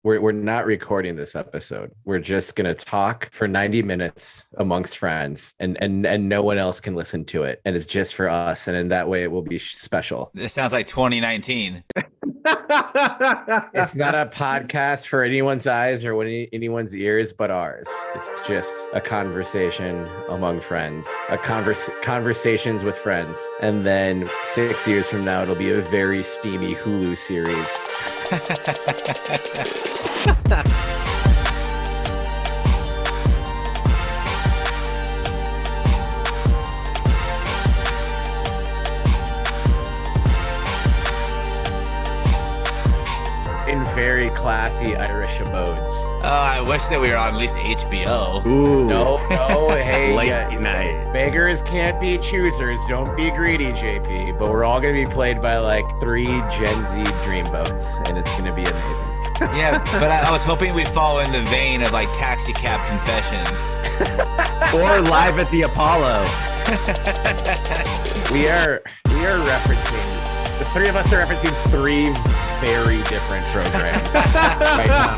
we're not recording this episode. We're just gonna talk for 90 minutes amongst friends, and no one else can listen to it, and it's just for us. And in that way, it will be special. This sounds like 2019. It's not a podcast for anyone's eyes or anyone's ears but ours. It's just a conversation among friends, conversations with friends. And then 6 years from now, it'll be a very steamy Hulu series. In very classy Irish abodes. Oh, I wish that we were on at least HBO. Ooh. No, hey, Late night. beggars can't be choosers. Don't be greedy, JP. But we're all going to be played by like 3 Gen Z dreamboats, and it's going to be amazing. Yeah, but I was hoping we'd follow in the vein of like Taxi Cab Confessions. Or Live at the Apollo. We are referencing, the 3 of us are referencing 3 very different programs right now.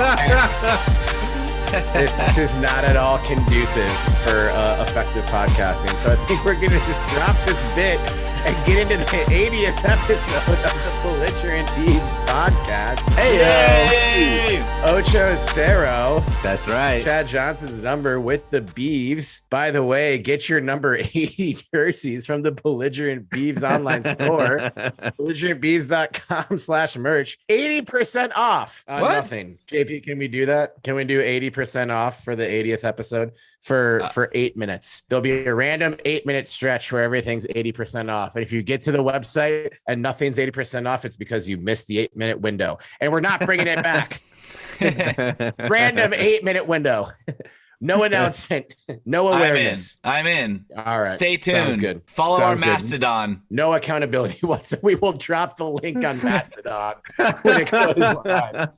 It's just not at all conducive for effective podcasting. So I think we're going to just drop this bit and get into the 80th episode of the Belligerent Beavs Podcast. Hey, Ocho Cero. That's right. Chad Johnson's number with the Beavs. By the way, get your number 80 jerseys from the Belligerent Beavs online store. belligerentbeavs.com/merch. 80% off on What? nothing. JP, can we do that? Can we do 80% off for the 80th episode? For 8 minutes. There'll be a random 8-minute stretch where everything's 80% off. And if you get to the website and nothing's 80% off, it's because you missed the 8-minute window. And we're not bringing it back. Random 8-minute window. No announcement. No awareness. I'm in. All right. Stay tuned. Sounds good. Follow Sounds our good. Mastodon. No accountability whatsoever. We will drop the link on Mastodon when it goes live.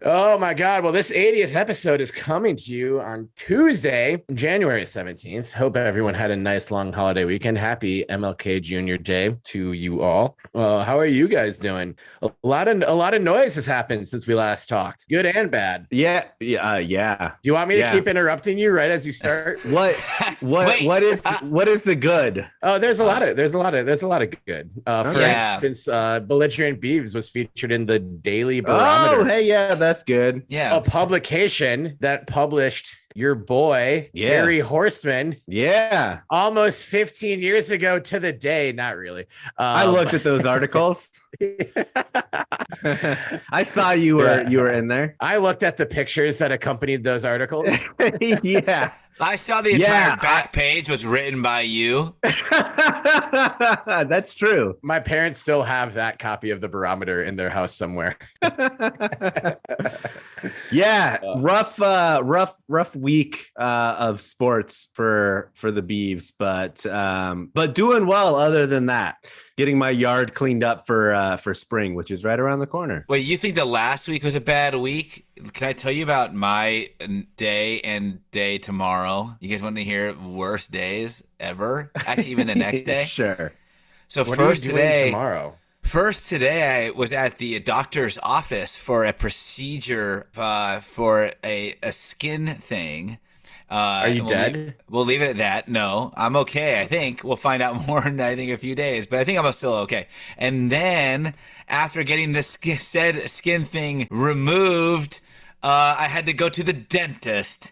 Oh my God. Well, this 80th episode is coming to you on Tuesday, January 17th. Hope everyone had a nice long holiday weekend. Happy MLK Jr. Day to you all. How are you guys doing? A lot of noise has happened since we last talked. Good and bad. Yeah. Do you want me to keep interrupting you right as you start? What is the good? Oh, there's a lot of good. For Yeah. instance, Belligerent Beavs was featured in the Daily Barometer. Oh, hey, yeah, that's good. Yeah. A publication that published your boy, Terry Horstman, almost 15 years ago to the day. Not really. I looked at those articles. I saw you were in there. I looked at the pictures that accompanied those articles. Yeah. I saw the entire back page was written by you. That's true. My parents still have that copy of the Barometer in their house somewhere. Yeah, rough week of sports for the Beavs, but doing well other than that. Getting my yard cleaned up for spring, which is right around the corner. Wait, you think the last week was a bad week? Can I tell you about my day and day tomorrow? You guys want to hear worst days ever? Actually, even the next day? Sure. So What first are you doing today, tomorrow? I was at the doctor's office for a procedure for a skin thing. Are you dead? We'll leave it at that. No, I'm okay. I think we'll find out more in a few days, but I think I'm still okay. And then after getting the said skin thing removed, I had to go to the dentist,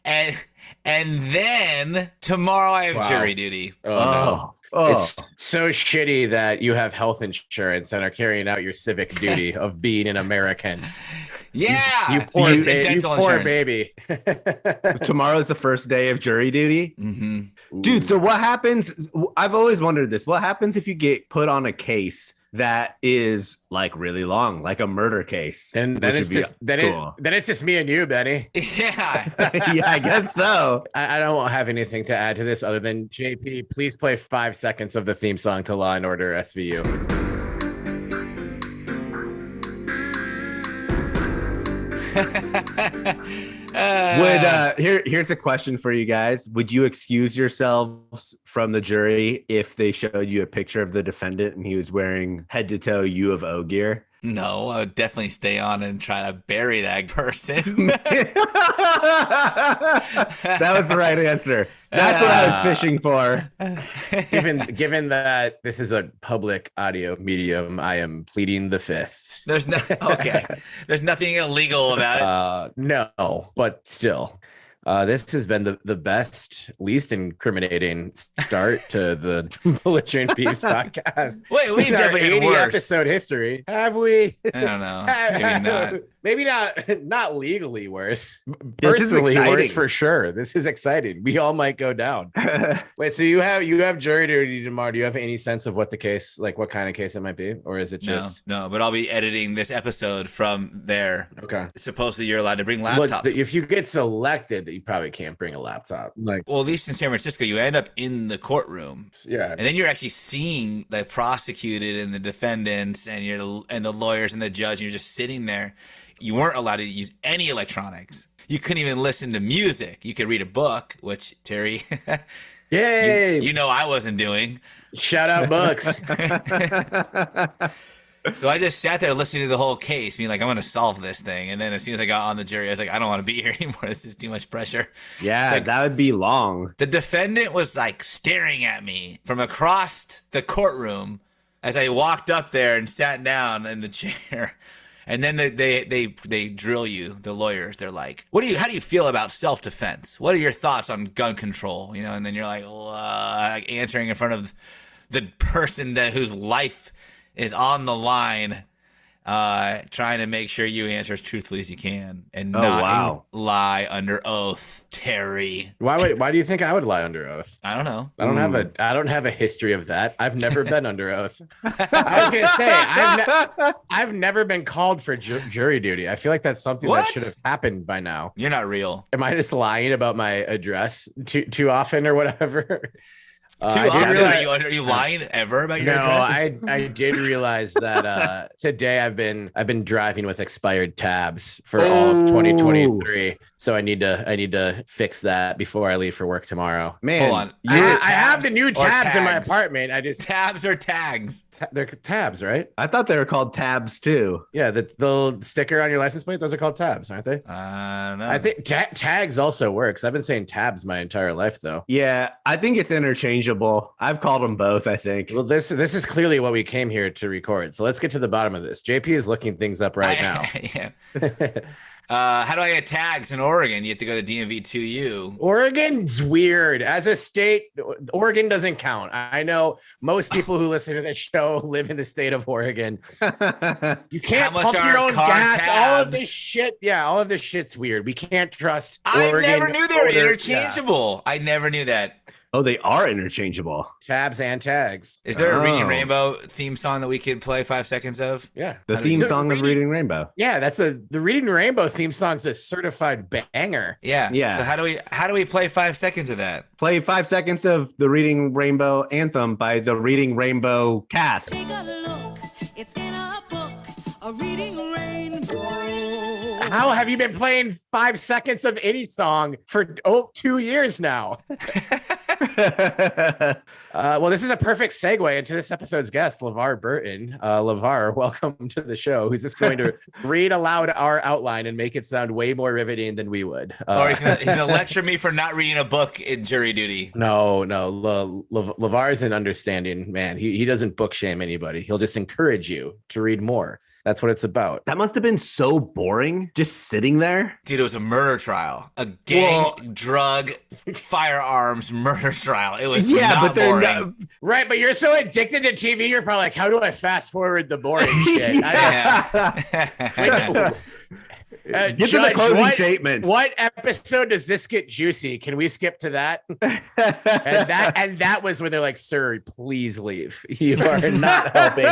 and then tomorrow I have jury duty. Oh no. It's so shitty that you have health insurance and are carrying out your civic duty of being an American. Yeah, you poor baby. Tomorrow's the first day of jury duty. Mm-hmm. Dude, so what happens? I've always wondered this. What happens if you get put on a case that is like really long, like a murder case? Then it's just me and you, Benny. Yeah. Yeah, I guess so. I don't have anything to add to this other than JP, please play 5 seconds of the theme song to Law and Order SVU. Here's a question for you guys. Would you excuse yourselves from the jury if they showed you a picture of the defendant and he was wearing head to toe U of O gear? No, I would definitely stay on and try to bury that person. That was the right answer. That's what I was fishing for. Given that this is a public audio medium, I am pleading the fifth. There's nothing illegal about it. No, but still. This has been the best, least incriminating start to the Belligerent Beavs podcast. Wait, we've definitely been worse. Episode history. Have we? I don't know. Maybe not. Maybe not legally worse. Personally worse for sure. This is exciting. We all might go down. Wait, so you have jury duty tomorrow. Do you have any sense of what the case, like what kind of case it might be? Or is it just No, but I'll be editing this episode from there. Okay. Supposedly you're allowed to bring laptops. Look, if you get selected, you probably can't bring a laptop. Like, well, at least in San Francisco, you end up in the courtroom. Yeah. And then you're actually seeing the prosecuted and the defendants and the lawyers and the judge, and you're just sitting there. You weren't allowed to use any electronics. You couldn't even listen to music. You could read a book, which Terry, yay! You know I wasn't doing. Shout out books. So I just sat there listening to the whole case, being like, I'm going to solve this thing. And then as soon as I got on the jury, I was like, I don't want to be here anymore. This is too much pressure. Yeah, that would be long. The defendant was like staring at me from across the courtroom as I walked up there and sat down in the chair. And then they drill you, the lawyers. They're like, how do you feel about self-defense? What are your thoughts on gun control? And then you're like, answering in front of the person whose life is on the line, trying to make sure you answer as truthfully as you can and not lie under oath, Terry. Why do you think I would lie under oath? I don't know. I don't have a history of that. I've never been under oath. I was gonna say I've never been called for jury duty. I feel like that's something that should have happened by now. You're not real. Am I just lying about my address too often or whatever? Are you lying ever about your address? No, I did realize that today I've been driving with expired tabs for all of 2023. So I need to fix that before I leave for work tomorh. Man, hold on. I have the new tabs in my apartment. Tabs or tags? They're tabs, right? I thought they were called tabs too. Yeah, the sticker on your license plate, those are called tabs, aren't they? No. I think tags also works. I've been saying tabs my entire life though. Yeah, I think it's interchangeable. I've called them both, I think. Well, this is clearly what we came here to record. So let's get to the bottom of this. JP is looking things up right now. Yeah. How do I get tags in Oregon? You have to go to DMV2U. Oregon's weird. As a state, Oregon doesn't count. I know most people who listen to this show live in the state of Oregon. You can't pump your own gas. Tabs? All of this shit. Yeah, all of this shit's weird. We can't trust Oregon. I never knew they were interchangeable. Yeah. I never knew that. Oh, they are interchangeable. Tabs and tags. Is there a Reading Rainbow theme song that we could play 5 seconds of? Yeah. The theme song of Reading Rainbow. Yeah, the Reading Rainbow theme song's a certified banger. Yeah. Yeah. So how do we play 5 seconds of that? Play 5 seconds of the Reading Rainbow anthem by the Reading Rainbow cast. Take a look. It's in a book, a Reading Rainbow. How have you been playing 5 seconds of any song for 2 years now? Well, this is a perfect segue into this episode's guest, LeVar Burton. LeVar, welcome to the show. Who's just going to read aloud our outline and make it sound way more riveting than we would. Or he's gonna lecture me for not reading a book in jury duty. No. LeVar is an understanding man. He doesn't book shame anybody. He'll just encourage you to read more. That's what it's about. That must have been so boring, just sitting there. Dude, it was a murder trial. A gang, drug, firearms murder trial. It was not boring. Right, but you're so addicted to TV, you're probably like, how do I fast forward the boring shit? Get to the closing statements. What episode does this get juicy? Can we skip to that? and that was when they're like, sir, please leave. You are not helping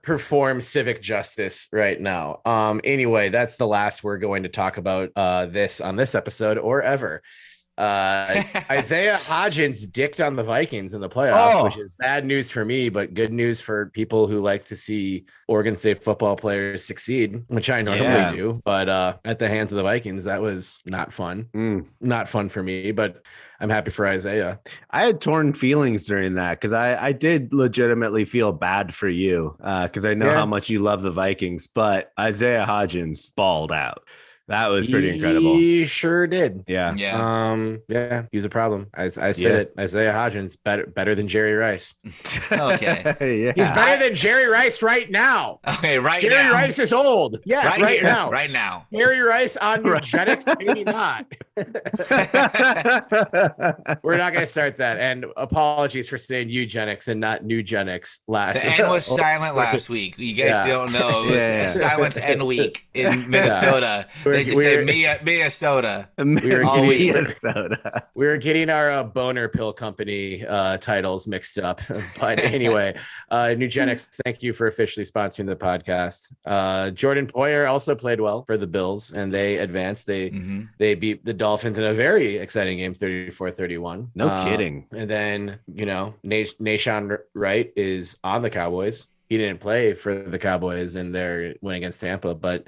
perform civic justice right now. Anyway, that's the last we're going to talk about this on this episode or ever. Isaiah Hodgins dicked on the Vikings in the playoffs, which is bad news for me, but good news for people who like to see Oregon State football players succeed, which I normally do. But at the hands of the Vikings, that was not fun. Not fun for me, but I'm happy for Isaiah. I had torn feelings during that because I did legitimately feel bad for you because I know how much you love the Vikings, but Isaiah Hodgins balled out. That was pretty incredible. He sure did. Yeah. Yeah. He was a problem. I said it. Isaiah Hodgins better than Jerry Rice. Okay. He's better than Jerry Rice right now. Okay, Jerry Rice is old. Yeah, right now. Right now. Jerry Rice on eugenics, maybe not. We're not going to start that. And apologies for saying eugenics and not nugenics last. The N was silent last week. You guys don't know. It was silent N week in Minnesota. They just say Mia soda. We were getting our boner pill company titles mixed up. But anyway, Nugenics, thank you for officially sponsoring the podcast. Jordan Poyer also played well for the Bills, and they advanced. They beat the Dolphins in a very exciting game, 34-31. No kidding. And then, Nahshon Wright is on the Cowboys. He didn't play for the Cowboys in their win against Tampa, but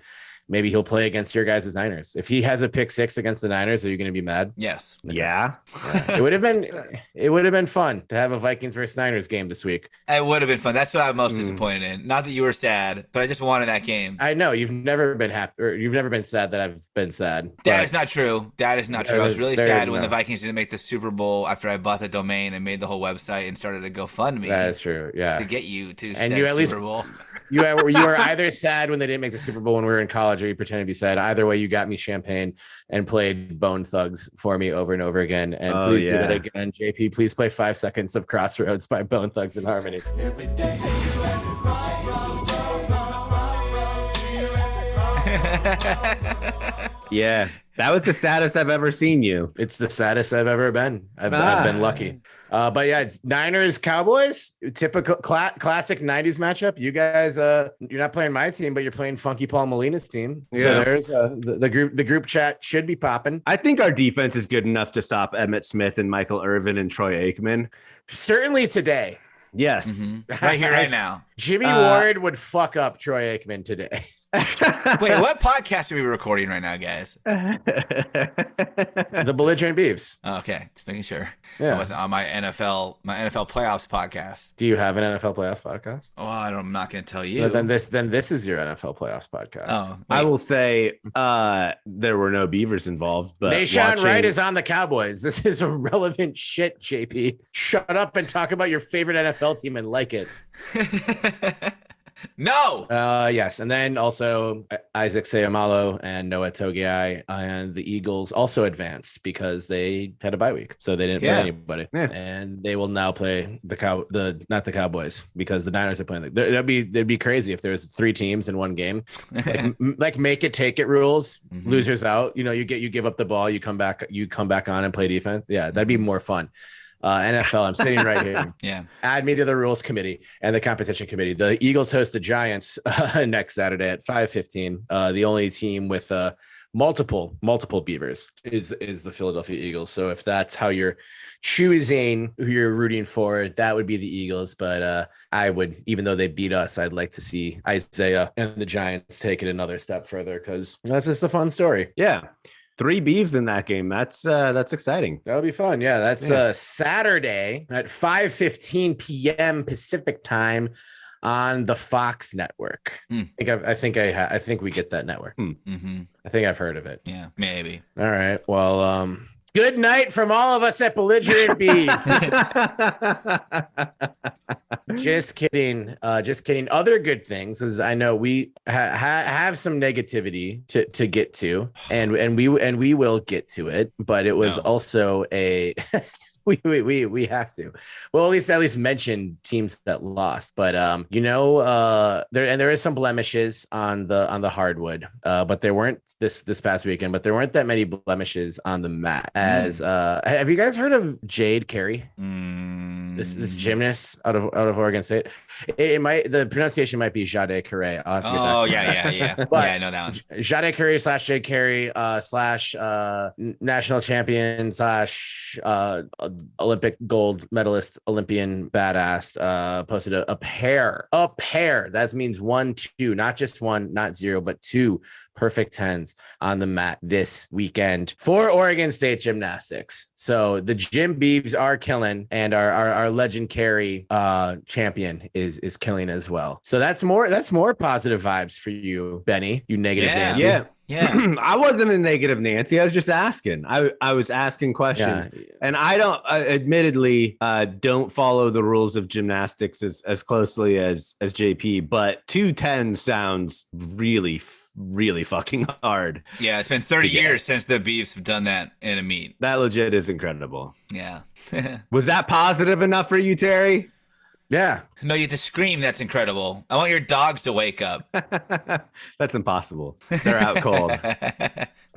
maybe he'll play against your guys' Niners. If he has a pick six against the Niners, are you going to be mad? Yes. Yeah. It would have been fun to have a Vikings versus Niners game this week. It would have been fun. That's what I'm most disappointed in. Not that you were sad, but I just wanted that game. I know you've never been happy, or you've never been sad that I've been sad. That is not true. I was really sad when the Vikings didn't make the Super Bowl after I bought the domain and made the whole website and started a GoFundMe. That is true. Yeah. To get you to Super Bowl. You were either sad when they didn't make the Super Bowl when we were in college, or you pretended to be sad. Either way, you got me champagne and played Bone Thugs for me over and over again. And please do that again, JP. Please play 5 Seconds of Crossroads by Bone Thugs and Harmony. Yeah, that was the saddest I've ever seen you. It's the saddest I've ever been. I've been lucky. But yeah, it's Niners Cowboys, typical classic 90s matchup. You guys, you're not playing my team, but you're playing Funky Paul Molina's team. Yeah. So there's the group chat should be popping. I think our defense is good enough to stop Emmitt Smith and Michael Irvin and Troy Aikman. Certainly today. Yes. Right here, right now. Jimmy Ward would fuck up Troy Aikman today. Wait, what podcast are we recording right now, guys? The Belligerent Beavs. Oh, okay, just making sure. Yeah. I wasn't on my NFL playoffs podcast. Do you have an NFL playoffs podcast? Well, I'm not going to tell you. Then this is your NFL playoffs podcast. Oh, I will say there were no Beavers involved, but Nahshon Wright is on the Cowboys. This is irrelevant shit, JP. Shut up and talk about your favorite NFL team and like it. No. Yes, and then also Isaac Seumalo and Noah Togiai and the Eagles also advanced because they had a bye week, so they didn't play anybody, and they will now play not the Cowboys because the Niners are playing. It'd be crazy if there was 3 teams in one game, like make it take it rules. Losers out. You give up the ball, you come back on and play defense. Yeah, that'd be more fun. NFL, I'm sitting right here. Yeah. Add me to the rules committee and the competition committee. The Eagles host the Giants next Saturday at 5:15. The only team with multiple Beavers is the Philadelphia Eagles. So if that's how you're choosing who you're rooting for, that would be the Eagles. But I would, even though they beat us, I'd like to see Isaiah and the Giants take it another step further because that's just a fun story. Yeah. 3 Beavs in that game. That's exciting. That'll be fun. Yeah, that's Saturday at 5:15 p.m. Pacific time on the Fox network. I think we get that network. I think I've heard of it. Yeah, maybe. All right. Well, good night from all of us at Belligerent Beavs. Just kidding. Other good things, because I know we have some negativity to get to, and we will get to it. But it was also a we have to. Well, at least mention teams that lost. But there is some blemishes on the hardwood. But there weren't this past weekend. But there weren't that many blemishes on the mat. As have you guys heard of Jade Carey? This gymnast out of Oregon State. The pronunciation might be Jade Carey. Oh yeah. But yeah, I know that one. Jade Carey / Jade Carey / national champion / Olympic gold medalist, Olympian badass, posted a pair. That means 1, 2, not just one, not 0, but 2 perfect tens on the mat this weekend for Oregon State Gymnastics. So the Gym Beavs are killing, and our legend Carey champion is killing as well. So that's more positive vibes for you, Benny. You negative Nancy. Yeah. I wasn't a negative Nancy. I was just asking. I was asking questions, and I don't admittedly don't follow the rules of gymnastics as closely as JP, but 210 sounds really fucking hard. Yeah, it's been 30 years since the Beavs have done that in a meet. That legit is incredible. Yeah. Was that positive enough for you, Terry? Yeah. No, you have to scream. That's incredible. I want your dogs to wake up. That's impossible. They're out cold.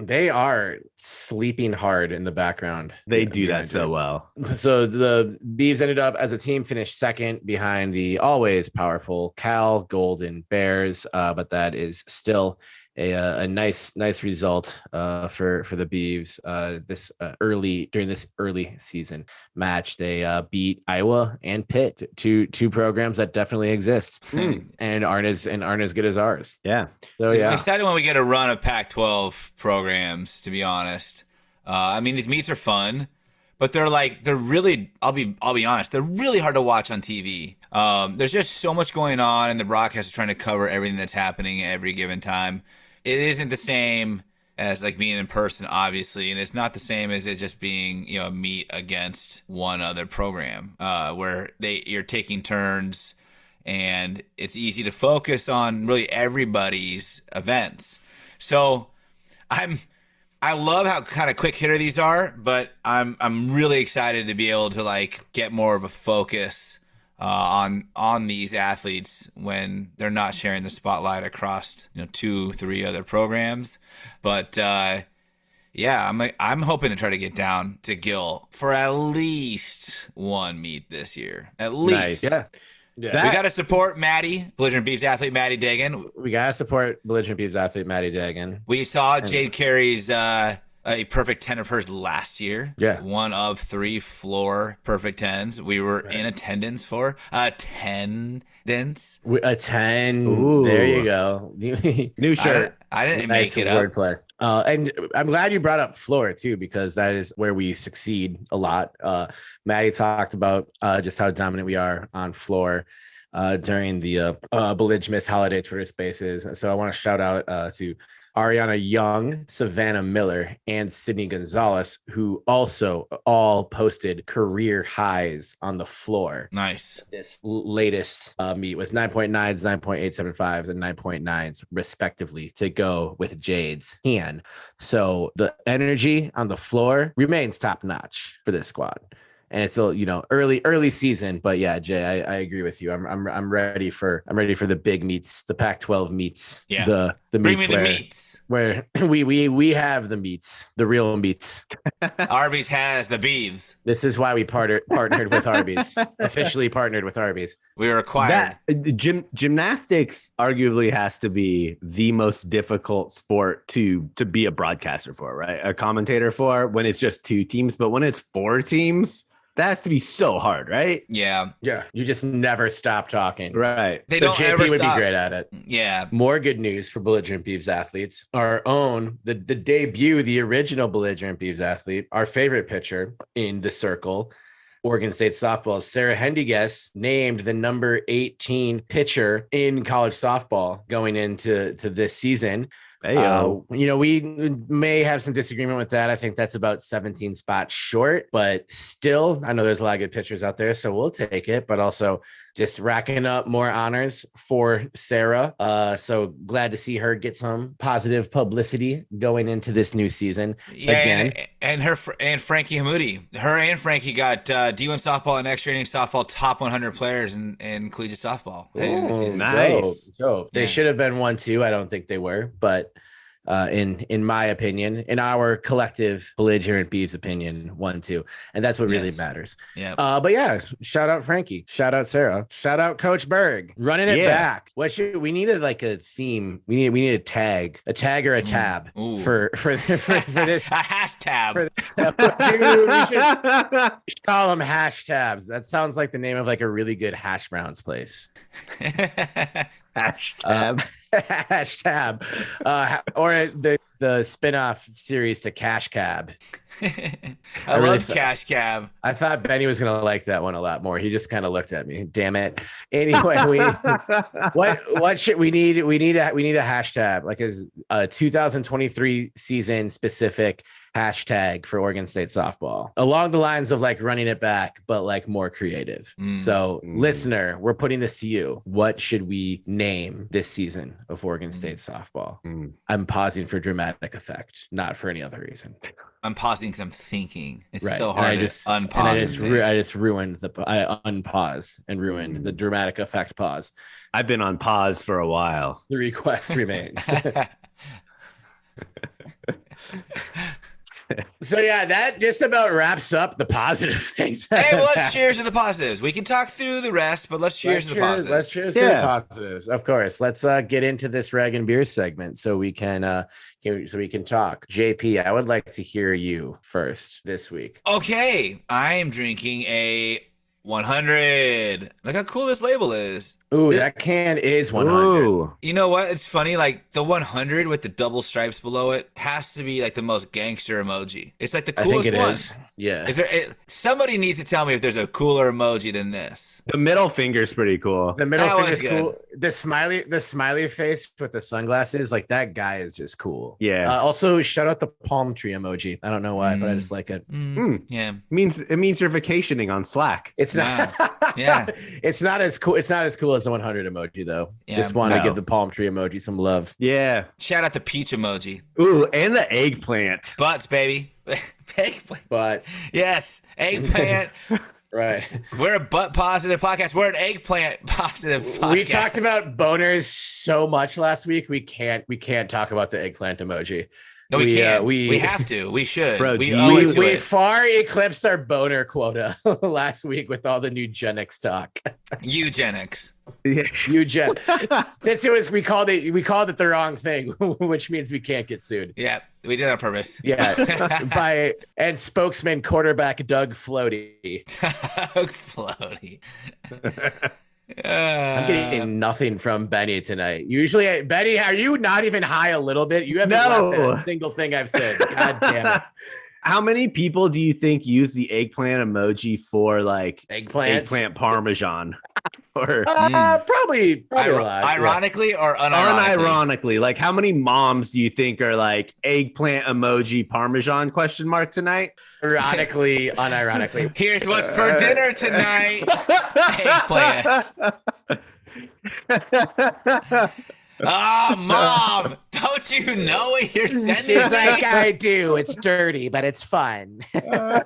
They are sleeping hard in the background. They do that so well. So the Beavs ended up as a team finished second behind the always powerful Cal Golden Bears, but that is still a nice result for the Beavs during this early season match. They beat Iowa and Pitt, two programs that definitely exist and aren't as good as ours. Yeah. So yeah, I'm excited when we get a run of Pac-12 programs. To be honest, I mean, these meets are fun, but they're really. I'll be honest. They're really hard to watch on TV. There's just so much going on, and the broadcast is trying to cover everything that's happening at every given time. It isn't the same as like being in person, obviously, and it's not the same as it just being a meet against one other program where you're taking turns, and it's easy to focus on really everybody's events. So I love how kind of quick hitter these are, but I'm really excited to be able to like get more of a focus on these athletes when they're not sharing the spotlight across 2-3 other programs. But I'm hoping to try to get down to Gil for at least one meet this year. At least. Nice. Yeah. We got to support Maddie, Belligerent Beavs athlete Maddie Dagan. We got to support Belligerent Beavs athlete Maddie Dagan. We saw Jade Carey's a perfect 10 of hers last year. Yeah. 1 of 3 floor perfect 10s. We were in attendance for attendance. A 10. Ooh. There you go. New shirt. I didn't Nice make it up. wordplay. And I'm glad you brought up floor too, because that is where we succeed a lot. Maddie talked about just how dominant we are on floor during the Belligerent holiday Twitter spaces. So I want to shout out to Ariana Young, Savannah Miller, and Sydney Gonzalez, who also all posted career highs on the floor. Nice. This latest meet was 9.9s, 9.875s, and 9.9s, respectively, to go with Jade's hand. So the energy on the floor remains top notch for this squad. And it's still, early season, but yeah, Jay, I agree with you. I'm ready for the big meets, the Pac-12 meets, Yeah. the Bring meets me the meats. where we have the meats, the real meats. Arby's has the Beavs. This is why we partnered with Arby's, officially partnered with Arby's. We were acquired. Gymnastics arguably has to be the most difficult sport to be a broadcaster for, right? A commentator for, when it's just 2 teams, but when it's 4 teams, that has to be so hard, right? Yeah. Yeah, you just never stop talking. Right. They So don't JP ever would stop. be great at it. Yeah. More good news for Belligerent Beavs athletes. Our own, the debut, the original Belligerent Beavs athlete, our favorite pitcher in the circle, Oregon State softball, Sarah Haendiges, named the number 18 pitcher in college softball going into this season. We may have some disagreement with that. I think that's about 17 spots short, but still, I know there's a lot of good pitchers out there, so we'll take it. But also just racking up more honors for Sarah. So glad to see her get some positive publicity going into this new season. Yeah, again. and Frankie Hammoude. Her and Frankie got D1 softball and extra inning softball top 100 players in collegiate softball. Nice. Dope. They should have been 1-2. I don't think they were, but in my opinion, in our collective Belligerent Beavs opinion, 1-2, and that's what really matters. Yeah. But yeah, shout out Frankie, shout out Sarah, shout out Coach Berg, running it back. We needed like a theme. We need a tag or a tab for this. A hashtag. Dude, we should call them hashtabs. That sounds like the name of like a really good hash browns place. Hashtag. Or the spin-off series to Cash Cab. I love Cash Cab. I thought Benny was gonna like that one a lot more. He just kind of looked at me. Damn it. Anyway, what should we need? We need a hashtag, like a 2023 season specific hashtag for Oregon State softball, along the lines of like running it back, but like more creative. So listener, we're putting this to you. What should we name this season of Oregon State softball? I'm pausing for dramatic effect, not for any other reason. I'm pausing because I'm thinking. It's right. so hard to unpause. I just ruined I unpaused and ruined the dramatic effect pause. I've been on pause for a while. The request remains. So yeah, that just about wraps up the positive things. Hey, well, let's cheers to the positives. We can talk through the rest, but let's cheers to the positives. Let's cheers to the positives. Of course. Let's get into this rag and beer segment so we can talk. JP, I would like to hear you first this week. Okay, I am drinking a 100. Look how cool this label is. Ooh, that can is 100. Ooh. You know what? It's funny. Like the 100 with the double stripes below it has to be like the most gangster emoji. It's like the coolest one. Is. Yeah. Is there? Somebody needs to tell me if there's a cooler emoji than this. The middle finger's pretty cool. The middle finger's cool. The smiley face with the sunglasses, like that guy is just cool. Yeah. Also, shout out the palm tree emoji. I don't know why, but I just like it. Yeah. It means you're vacationing on Slack. It's not. Yeah. It's not as cool. It's not as cool as the 100 emoji though. Yeah, just want to give the palm tree emoji some love. Yeah. Shout out the peach emoji. Ooh, and the eggplant. Butts, baby. Eggplant. But yes, eggplant. Right. We're a butt positive podcast. We're an eggplant positive podcast. We talked about boners so much last week. We can't talk about the eggplant emoji. No, we can't. We have to. We should. Bro, we far eclipsed our boner quota last week with all the eugenics talk. Eugenics. Since we called it the wrong thing, which means we can't get sued. Yeah, we did it on purpose. Yeah, and spokesman quarterback Doug Floaty. Doug Floaty. I'm getting nothing from Benny tonight. Usually, Benny, are you not even high a little bit? You haven't laughed at a single thing I've said. God damn it. How many people do you think use the eggplant emoji for like eggplant parmesan? Or probably a lot. Ironically or unironically? Like how many moms do you think are like eggplant emoji parmesan ? Tonight? Ironically, unironically. Here's what's for dinner tonight. Eggplant. Mom, don't you know what you're sending? She's like, I do. It's dirty, but it's fun. Yeah.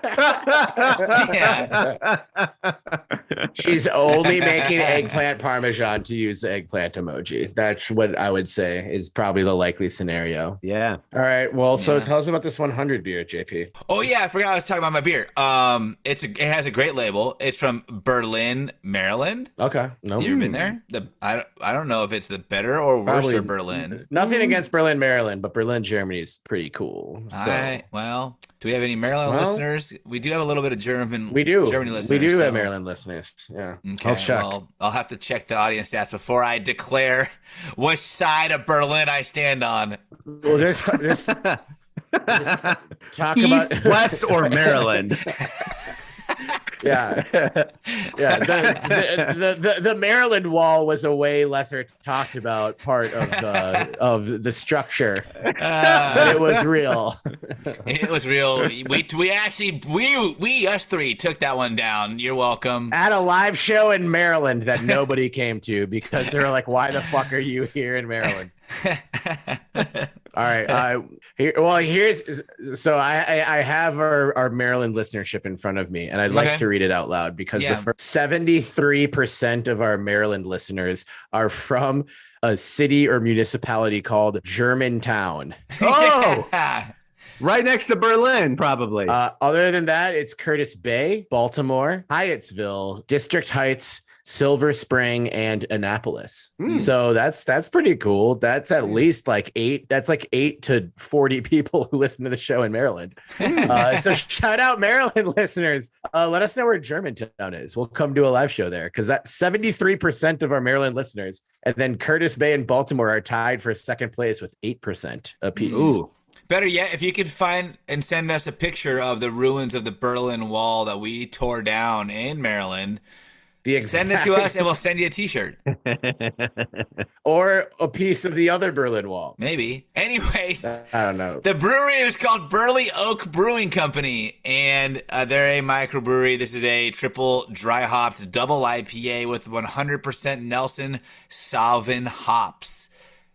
She's only making eggplant parmesan to use the eggplant emoji. That's what I would say is probably the likely scenario. Yeah. All right. Well, so tell us about this 100 beer, JP. Oh yeah, I forgot I was talking about my beer. It has a great label. It's from Berlin, Maryland. Okay. No. You ever been there? I don't know if it's the better or worse for Berlin. Nothing against Berlin, Maryland, but Berlin, Germany is pretty cool. So. Well, do we have any Maryland listeners? We do have a little bit of German. We do. Germany listeners. We do have Maryland listeners. Yeah. Okay. I'll check. Well, I'll have to check the audience stats before I declare which side of Berlin I stand on. Well, there's talk East, about West, or Maryland. Yeah. Yeah. The Maryland wall was a way lesser talked about part of the structure. But it was real. It was real. We actually us three took that one down. You're welcome. At a live show in Maryland that nobody came to because they were like, why the fuck are you here in Maryland? All right. So I have our Maryland listenership in front of me, and I'd like to read it out loud because the first 73% of our Maryland listeners are from a city or municipality called Germantown. Oh, right next to Berlin, probably. Other than that, it's Curtis Bay, Baltimore, Hyattsville, District Heights, Silver Spring, and Annapolis. So that's pretty cool. That's at least like 8 to 40 people who listen to the show in Maryland. So shout out Maryland listeners. Let us know where Germantown is. We'll come do a live show there because that's 73% of our Maryland listeners. And then Curtis Bay and Baltimore are tied for second place with 8% apiece. Ooh. Better yet, if you could find and send us a picture of the ruins of the Berlin Wall that we tore down in Maryland, send it to us and we'll send you a t-shirt. Or a piece of the other Berlin Wall. Maybe. Anyways, I don't know. The brewery is called Burley Oak Brewing Company, and they're a microbrewery. This is a triple dry hopped double IPA with 100% Nelson Sauvin hops.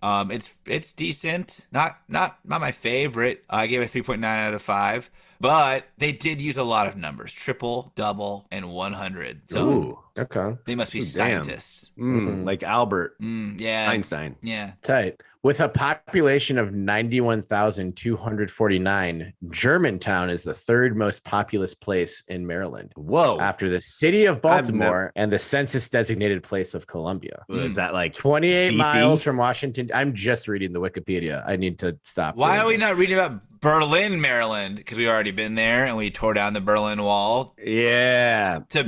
It's decent. Not my favorite. I gave it a 3.9 out of 5. But they did use a lot of numbers: triple, double, and 100. So okay, they must be scientists. Like Albert yeah. Einstein. Yeah. Tight. With a population of 91,249, Germantown is the third most populous place in Maryland. Whoa. After the city of Baltimore and the census designated place of Columbia. Is that like 28 DC? miles from Washington? I'm just reading the Wikipedia. I need to stop. Why are we not reading about Berlin, Maryland? Because we already been there and we tore down the Berlin Wall. Yeah. To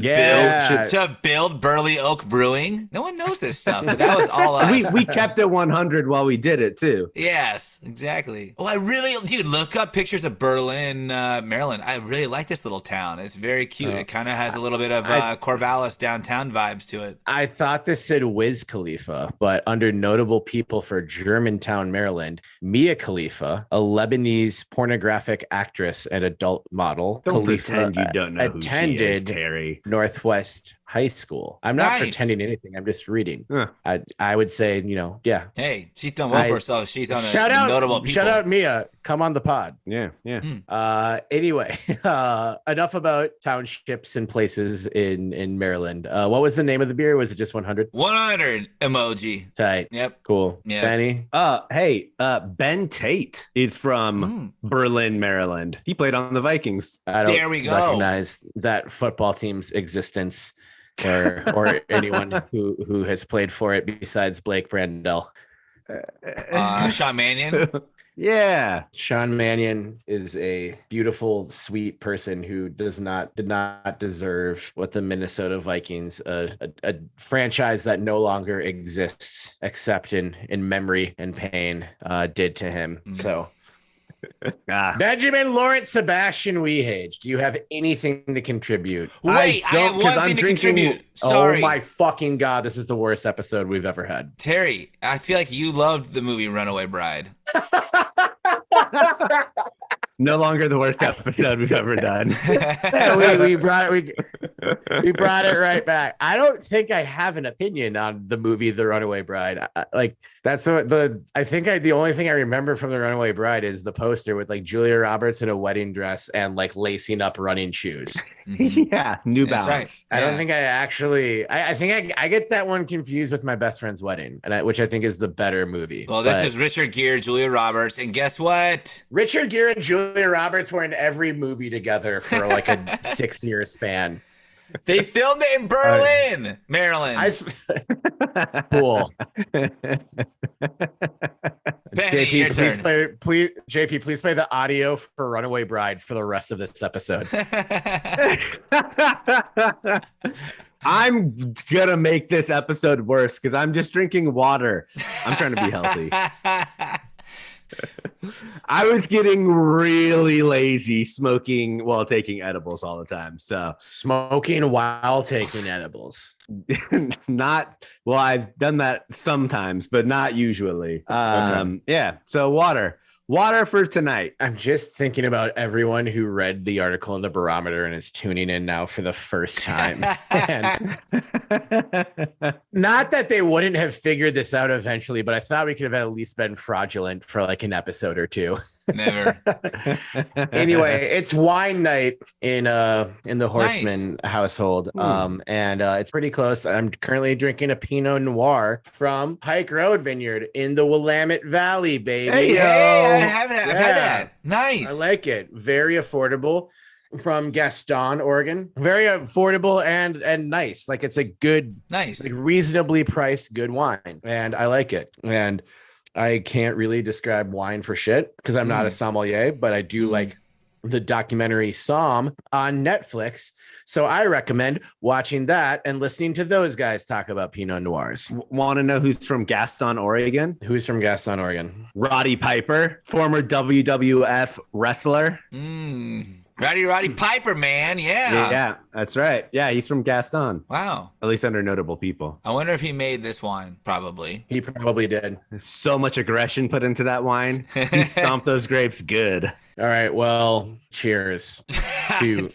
build Burley Oak Brewing. No one knows this stuff, but that was all us. We kept it 100 while we did it too. Yes, exactly. Well, look up pictures of Berlin, Maryland. I really like this little town. It's very cute. It kind of has a little bit of Corvallis downtown vibes to it. I thought this said Wiz Khalifa, but under notable people for Germantown, Maryland, Mia Khalifa, a Lebanese pornographic actress and adult model. Don't Khalifa pretend you don't know who she is, Terry. Northwest High School. I'm not pretending anything. I'm just reading. I would say, yeah. Hey, she's done well for herself. She's on notable people. Shout out Mia. Come on the pod. Yeah. Anyway, enough about townships and places in Maryland. What was the name of the beer? Was it just 100? 100 emoji. Tight. Yep. Cool. Yeah. Benny? Hey, Ben Tate is from Berlin, Maryland. He played on the Vikings. I don't recognize that football team's existence. or anyone who has played for it besides Blake Brandel. Sean Mannion. Yeah. Sean Mannion is a beautiful, sweet person who did not deserve what the Minnesota Vikings, a franchise that no longer exists except in memory and pain, did to him. So Benjamin Lawrence Sebastian Wehage, do you have anything to contribute? Wait, I have one thing to contribute. Sorry. Oh my fucking God, this is the worst episode we've ever had. Terry, I feel like you loved the movie Runaway Bride. No longer the worst episode we've ever done. Yeah, we brought it right back. I don't think I have an opinion on the movie The Runaway Bride. I think the only thing I remember from The Runaway Bride is the poster with like Julia Roberts in a wedding dress and like lacing up running shoes. Yeah, New Balance. Right. I don't think I think I get that one confused with My Best Friend's Wedding, which I think is the better movie. Well, this is Richard Gere, Julia Roberts, and guess what? Richard Gere and Julia Roberts were in every movie together for like a 6-year span. They filmed it in Berlin, Maryland. Cool. Benny, JP, please play the audio for Runaway Bride for the rest of this episode. I'm gonna make this episode worse because I'm just drinking water. I'm trying to be healthy. I was getting really lazy smoking while taking edibles all the time. So Smoking while taking edibles. not well, I've done that sometimes, but not usually. Okay. Yeah. So water for tonight. I'm just thinking about everyone who read the article in the Barometer and is tuning in now for the first time. And not that they wouldn't have figured this out eventually, but I thought we could have at least been fraudulent for like an episode or two. Never. Anyway, it's wine night in the Horseman household. And it's pretty close. I'm currently drinking a Pinot Noir from Pike Road Vineyard in the Willamette Valley, baby. Hey, I have that. I've had that. Nice. I like it. Very affordable. From Gaston, Oregon. Very affordable and nice. Like it's a good, nice, like reasonably priced good wine. And I like it. And I can't really describe wine for shit because I'm not a sommelier, but I do like the documentary Somm on Netflix. So I recommend watching that and listening to those guys talk about Pinot Noirs. Want to know who's from Gaston, Oregon? Who's from Gaston, Oregon? Roddy Piper, former WWF wrestler. Roddy Piper, man. Yeah, that's right. Yeah, he's from Gaston. Wow. At least under notable people. I wonder if he made this wine. Probably. He probably did. There's so much aggression put into that wine. He stomped those grapes good. All right. Well, cheers to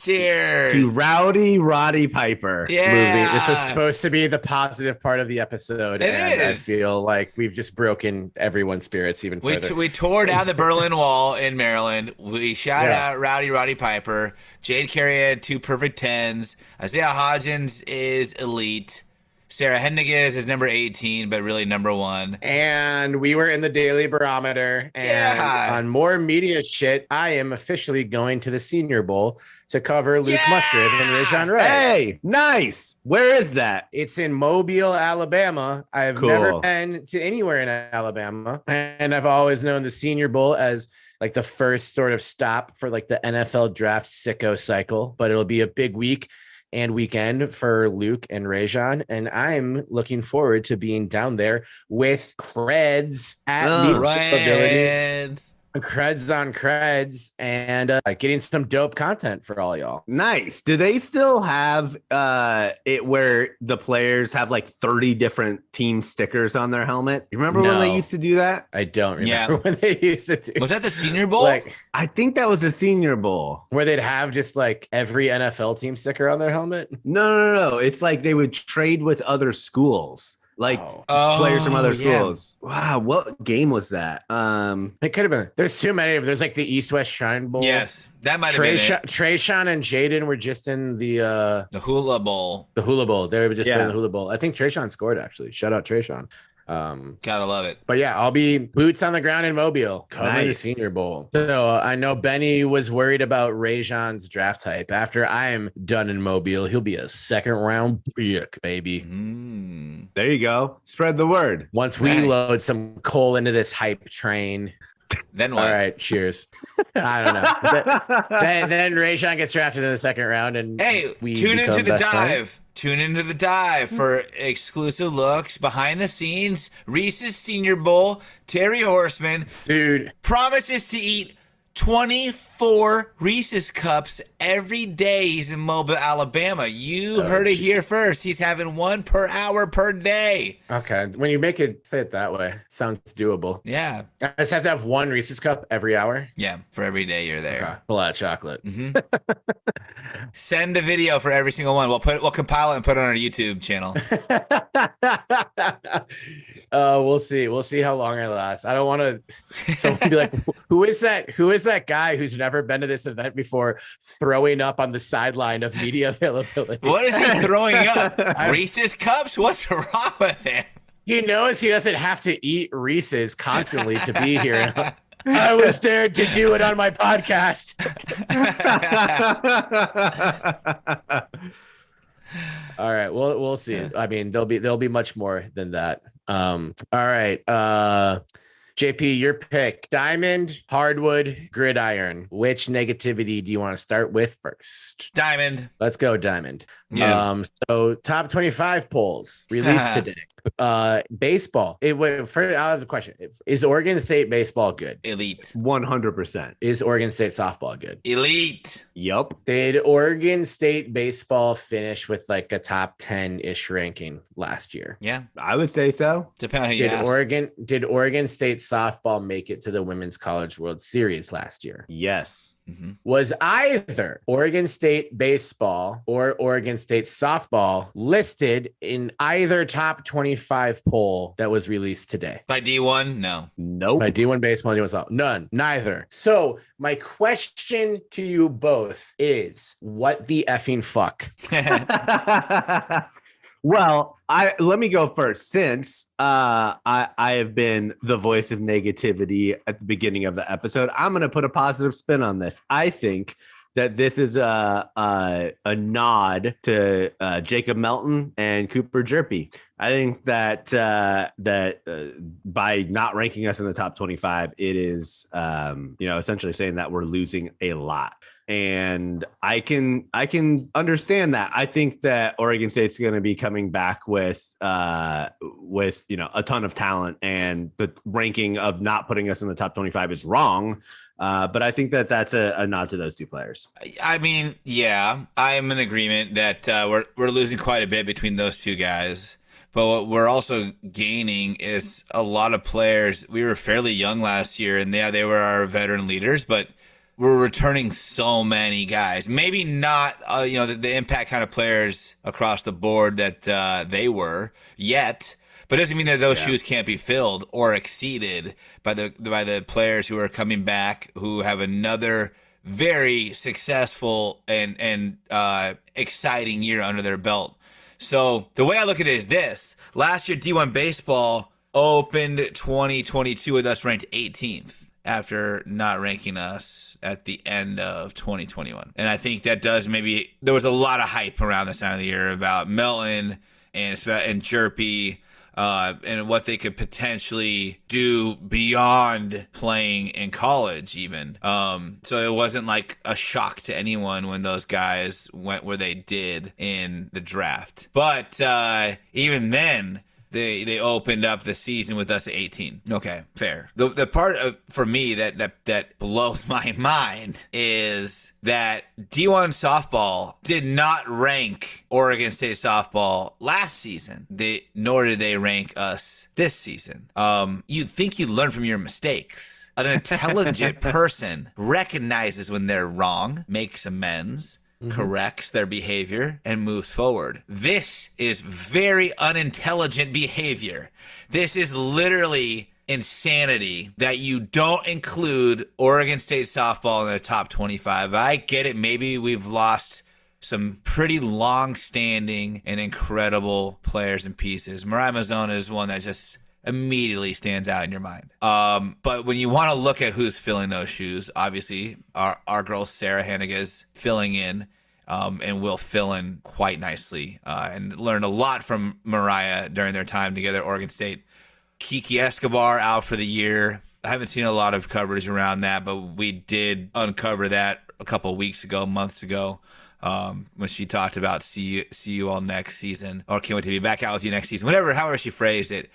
Rowdy Roddy Piper. Yeah. movie. This was supposed to be the positive part of the episode. It and is. I feel like we've just broken everyone's spirits even further. We tore down the Berlin Wall in Maryland. We shot out Roddy Piper. Jade Carey had 2 perfect 10s. Isaiah Hodgins is elite. Sarah Haendiges is number 18, but really number 1. And we were in the Daily Barometer. And on more media shit, I am officially going to the Senior Bowl to cover Luke Musgrave and Rajon Ray. Hey, nice. Where is that? It's in Mobile, Alabama. I've never been to anywhere in Alabama. And I've always known the Senior Bowl as like the first sort of stop for like the NFL draft sicko cycle. But it'll be a big week and weekend for Luke and Rajon, and I'm looking forward to being down there with creds at the ability. Creds on creds and getting some dope content for all y'all. Nice. Do they still have it where the players have like 30 different team stickers on their helmet? You remember when they used to do that? I don't remember when they used to do. Was that the Senior Bowl? Like, I think that was a Senior Bowl. Where they'd have just like every NFL team sticker on their helmet? No. It's like they would trade with other schools. Like players from other schools. Wow, what game was that? It could have been. There's too many of them. There's like the East-West Shrine Bowl. Yes, that might have been it. Trayshawn and Jaden were just in the Hula Bowl. The Hula Bowl. They were just in the Hula Bowl. I think Trayshawn scored actually. Shout out Trayshawn. Gotta love it. But yeah, I'll be boots on the ground in Mobile covering the Senior Bowl. So I know Benny was worried about Rajon's draft hype. After I'm done in Mobile, he'll be a second round pick, baby. There you go. Spread the word. Once we load some coal into this hype train. Then what? All right, cheers. I don't know. then Rajon gets drafted in the second round, and tune into the dive. Friends. Tune into the dive for exclusive looks, behind the scenes, Reese's Senior Bowl. Terry Horseman, dude, promises to eat 24 Reese's cups every day. He's in Mobile, Alabama. You heard it here first. He's having 1 per hour per day. Okay. When you make it, say it that way. Sounds doable. Yeah. I just have to have 1 Reese's cup every hour. Yeah. For every day you're there. Okay. Full of chocolate. Send a video for every single one. We'll compile it and put it on our YouTube channel. We'll see. We'll see how long I last. I don't want to. Someone be like, "Who is that? Who is that guy who's never been to this event before, throwing up on the sideline of media availability?" What is he throwing up? Reese's cups? What's wrong with him? He knows he doesn't have to eat Reese's constantly to be here. I was dared to do it on my podcast. All right, we'll see. I mean, there'll be much more than that. All right. JP, your pick: diamond, hardwood, gridiron. Which negativity do you want to start with first? Diamond. Let's go diamond. Yeah. So top 25 polls released today. Baseball. I'll have the question. Is Oregon State baseball good? Elite. 100%. Is Oregon State softball good? Elite. Yup. Did Oregon State baseball finish with like a top 10-ish ranking last year? Yeah, I would say so. Depending on who you ask. Did Oregon State softball make it to the Women's College World Series last year? Yes. Mm-hmm. Was either Oregon State baseball or Oregon State softball listed in either top 25 poll that was released today? By D1? No. Nope. By D1 baseball, D1 softball? None. Neither. So my question to you both is, what the effing fuck? Well, let me go first. Since I have been the voice of negativity at the beginning of the episode, I'm going to put a positive spin on this. I think that this is a nod to Jacob Melton and Cooper Jerpy. I think that by not ranking us in the top 25, it is essentially saying that we're losing a lot. And I can understand that. I think that Oregon State's going to be coming back with a ton of talent, and the ranking of not putting us in the top 25 is wrong. But I think that that's a nod to those two players. I mean, yeah, I'm in agreement that we're losing quite a bit between those two guys. But what we're also gaining is a lot of players. We were fairly young last year, and yeah, they were our veteran leaders, but we're returning so many guys. Maybe not, the impact kind of players across the board that they were yet, but it doesn't mean that those shoes can't be filled or exceeded by the players who are coming back, who have another very successful and exciting year under their belt. So the way I look at it is this: last year D1 baseball opened 2022 with us ranked 18th. After not ranking us at the end of 2021. And I think that there was a lot of hype around this time of the year about Melton and Jerpy and what they could potentially do beyond playing in college even. So it wasn't like a shock to anyone when those guys went where they did in the draft. But even then, They opened up the season with us at 18. Okay, fair. The part for me that blows my mind is that D1 softball did not rank Oregon State softball last season. Nor did they rank us this season. You'd think you'd learn from your mistakes. An intelligent person recognizes when they're wrong, makes amends, corrects their behavior, and moves forward. This is very unintelligent behavior. This is literally insanity that you don't include Oregon State softball in the top 25. I get it. Maybe we've lost some pretty long-standing and incredible players and pieces. Mariah Mazzona is one that just immediately stands out in your mind. But when you want to look at who's filling those shoes, obviously our girl Sarah Haendiges filling in, and will fill in quite nicely, and learned a lot from Mariah during their time together at Oregon State. Kiki Escobar out for the year. I haven't seen a lot of coverage around that, but we did uncover that a couple of months ago, when she talked about see you all next season, or can't wait to be back out with you next season, however she phrased it.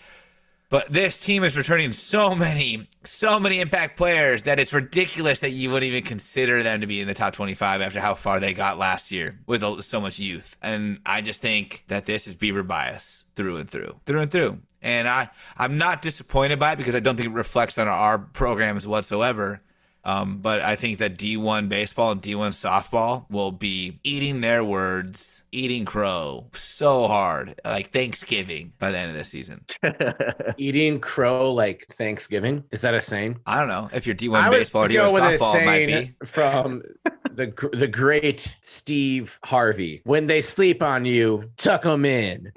But this team is returning so many impact players that it's ridiculous that you wouldn't even consider them to be in the top 25 after how far they got last year with so much youth. And I just think that this is Beaver bias through and through. And I'm not disappointed by it because I don't think it reflects on our programs whatsoever. But I think that D1 baseball and D1 softball will be eating their words, eating crow so hard, like Thanksgiving by the end of this season. Eating crow like Thanksgiving? Is that a saying? I don't know if you're D1 baseball or D1 softball, it might be. From the great Steve Harvey. When they sleep on you, tuck them in.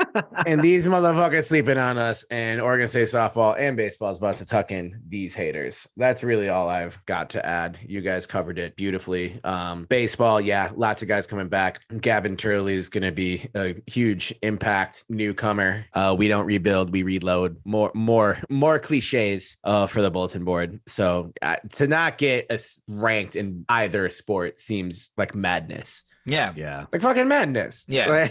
And these motherfuckers sleeping on us, and Oregon State softball and baseball is about to tuck in these haters. That's really all I've got to add. You guys covered it beautifully. Baseball, yeah, lots of guys coming back. Gavin Turley is going to be a huge impact newcomer. We don't rebuild, we reload. More cliches for the bulletin board. So to not get us ranked in either sport seems like madness. Yeah. Like fucking madness. Yeah.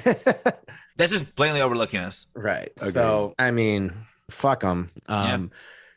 That's just blatantly overlooking us. Right. Agreed. So, I mean, fuck them.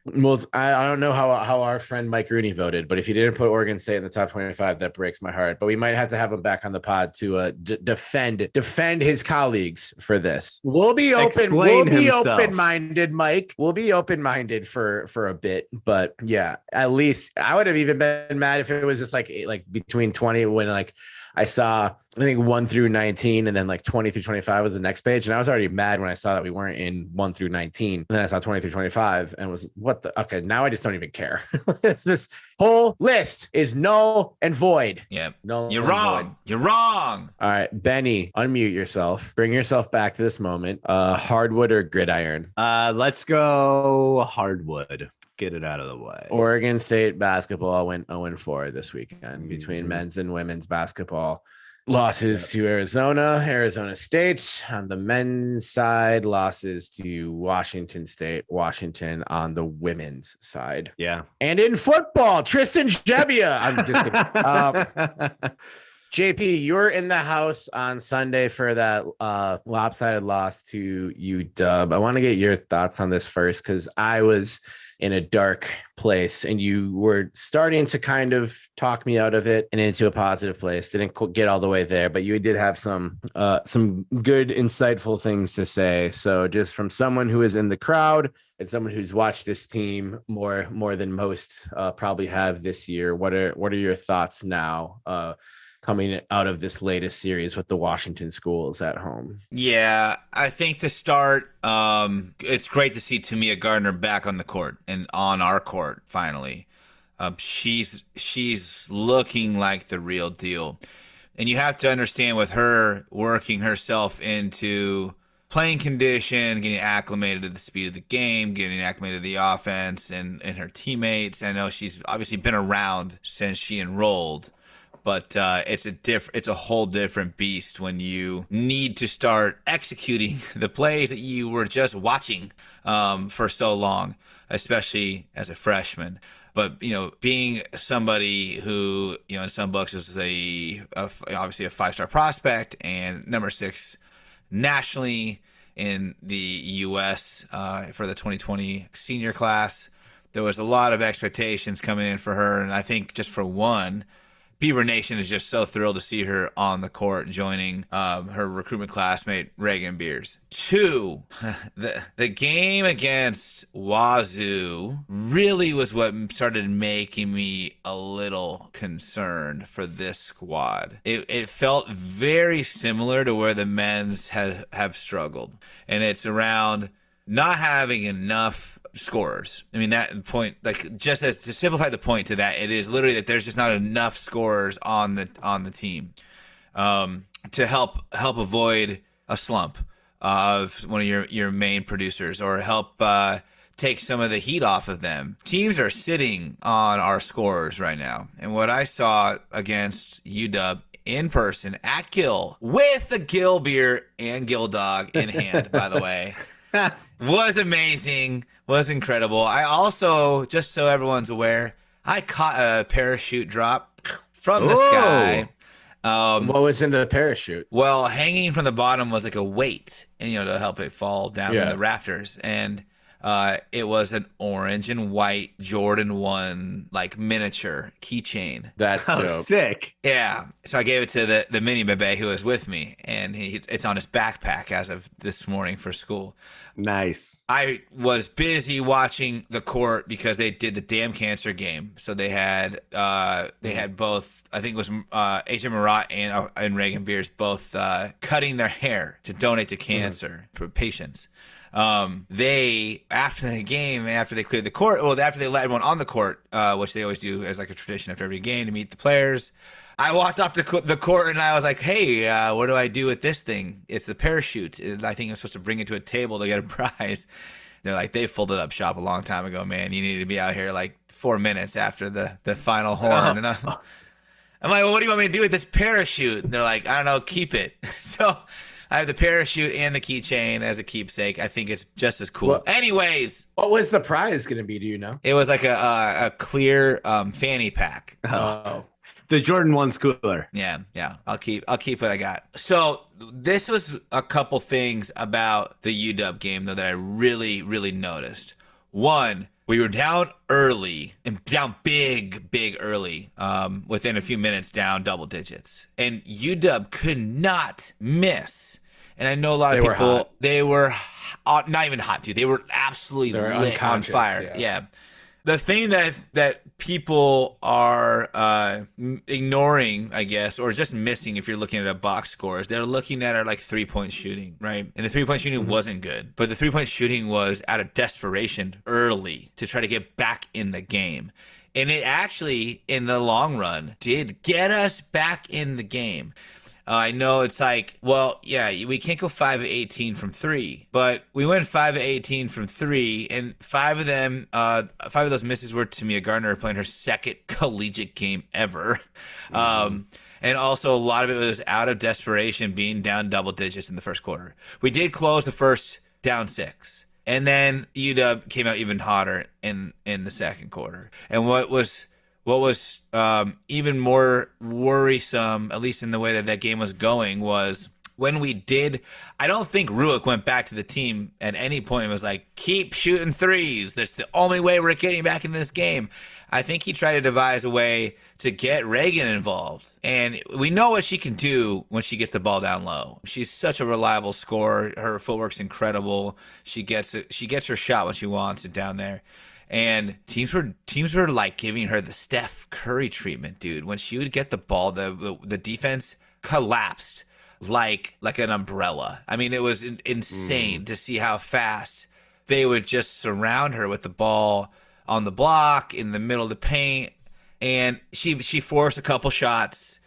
Well, I don't know how our friend Mike Rooney voted, but if he didn't put Oregon State in the top 25, that breaks my heart. But we might have to have him back on the pod to defend his colleagues for this. We'll be open. We'll be open-minded, Mike. We'll be open-minded for a bit. But yeah, at least I would have even been mad if it was just like between 20 when like I saw, I think 1 through 19 and then like 20 through 25 was the next page. And I was already mad when I saw that we weren't in 1 through 19. And then I saw 20 through 25 and was okay, now I just don't even care. This whole list is null and void. Yeah. No, You're wrong. Void. You're wrong. All right, Benny, unmute yourself. Bring yourself back to this moment. Hardwood or gridiron? Let's go hardwood. Get it out of the way. Oregon State basketball went 0-4 this weekend between men's and women's basketball. Losses to Arizona State on the men's side, losses to Washington State, Washington on the women's side. Yeah. And in football, Tristan Gebbia. I'm just kidding. JP, you're in the house on Sunday for that lopsided loss to UW. I want to get your thoughts on this first because I was in a dark place and you were starting to kind of talk me out of it and into a positive place. Didn't get all the way there, but you did have some good, insightful things to say. So just from someone who is in the crowd and someone who's watched this team more than most probably have this year, what are your thoughts now? Coming out of this latest series with the Washington schools at home? Yeah, I think to start, it's great to see Tamia Gardner back on the court and on our court finally. She's looking like the real deal. And you have to understand with her working herself into playing condition, getting acclimated to the speed of the game, getting acclimated to the offense and her teammates. I know she's obviously been around since she enrolled. But it's a whole different beast when you need to start executing the plays that you were just watching for so long, especially as a freshman. But being somebody who in some books is obviously a 5-star prospect and number 6 nationally in the U.S. For the 2020 senior class, there was a lot of expectations coming in for her, and I think just for one, Beaver Nation is just so thrilled to see her on the court joining her recruitment classmate, Reagan Beers. 2, the game against Wazoo really was what started making me a little concerned for this squad. It felt very similar to where the men's have struggled, and it's around not having enough scorers. I mean, that point, like, just as to simplify the point to that, it is literally that there's just not enough scorers on the team to help avoid a slump of one of your main producers or help take some of the heat off of them. Teams are sitting on our scorers right now. And what I saw against UW in person at Gill with a Gill beer and Gill dog in hand, by the way, was amazing. Was incredible. I also, just so everyone's aware, I caught a parachute drop from the sky. What was in the parachute? Well, hanging from the bottom was like a weight, and to help it fall down from the rafters. And it was an orange and white Jordan 1 like miniature keychain. That's dope. Sick. Yeah. So I gave it to the mini bebe who was with me, and it's on his backpack as of this morning for school. Nice. I was busy watching the court because they did the Damn Cancer game. So they had both, I think it was AJ Marat and Reagan Beers both cutting their hair to donate to cancer for patients. They, after the game, after they cleared the court, well, after they let everyone on the court, which they always do as like a tradition after every game to meet the players, I walked off the court and I was like, hey, what do I do with this thing? It's the parachute. I think I'm supposed to bring it to a table to get a prize. They're like, they folded up shop a long time ago, man. You need to be out here like 4 minutes after the final horn. And I'm like, well, what do you want me to do with this parachute? And they're like, I don't know, keep it. So I have the parachute and the keychain as a keepsake. I think it's just as cool. Anyways. What was the prize going to be? Do you know? It was like a clear fanny pack. Oh. The Jordan 1's cooler. Yeah. I'll keep what I got. So this was a couple things about the UW game though that I really, really noticed. One, we were down early and down big early. Within a few minutes, down double digits, and UW could not miss. And I know a lot of people. They were not even hot, dude. They were absolutely lit on fire. Yeah. The thing that people are ignoring, I guess, or just missing if you're looking at a box score, is they're looking at our like 3-point shooting, right? And the 3-point shooting wasn't good, but the 3-point shooting was out of desperation early to try to get back in the game. And it actually, in the long run, did get us back in the game. I know it's like, well, yeah, we can't go 5 of 18 from 3, but we went 5 of 18 from 3, and 5 of those misses were Tamia Gardner playing her second collegiate game ever. And also a lot of it was out of desperation, being down double digits in the first quarter. We did close the first down 6, and then UW came out even hotter in the second quarter. And what was even more worrisome, at least in the way that game was going, was when we did. I don't think Ruick went back to the team at any point and was like, keep shooting threes. That's the only way we're getting back in this game. I think he tried to devise a way to get Reagan involved. And we know what she can do when she gets the ball down low. She's such a reliable scorer. Her footwork's incredible. She gets her shot when she wants it down there. And teams were like giving her the Steph Curry treatment, dude. When she would get the ball, the defense collapsed like an umbrella. I mean, it was insane to see how fast they would just surround her with the ball on the block in the middle of the paint. And she forced a couple shots,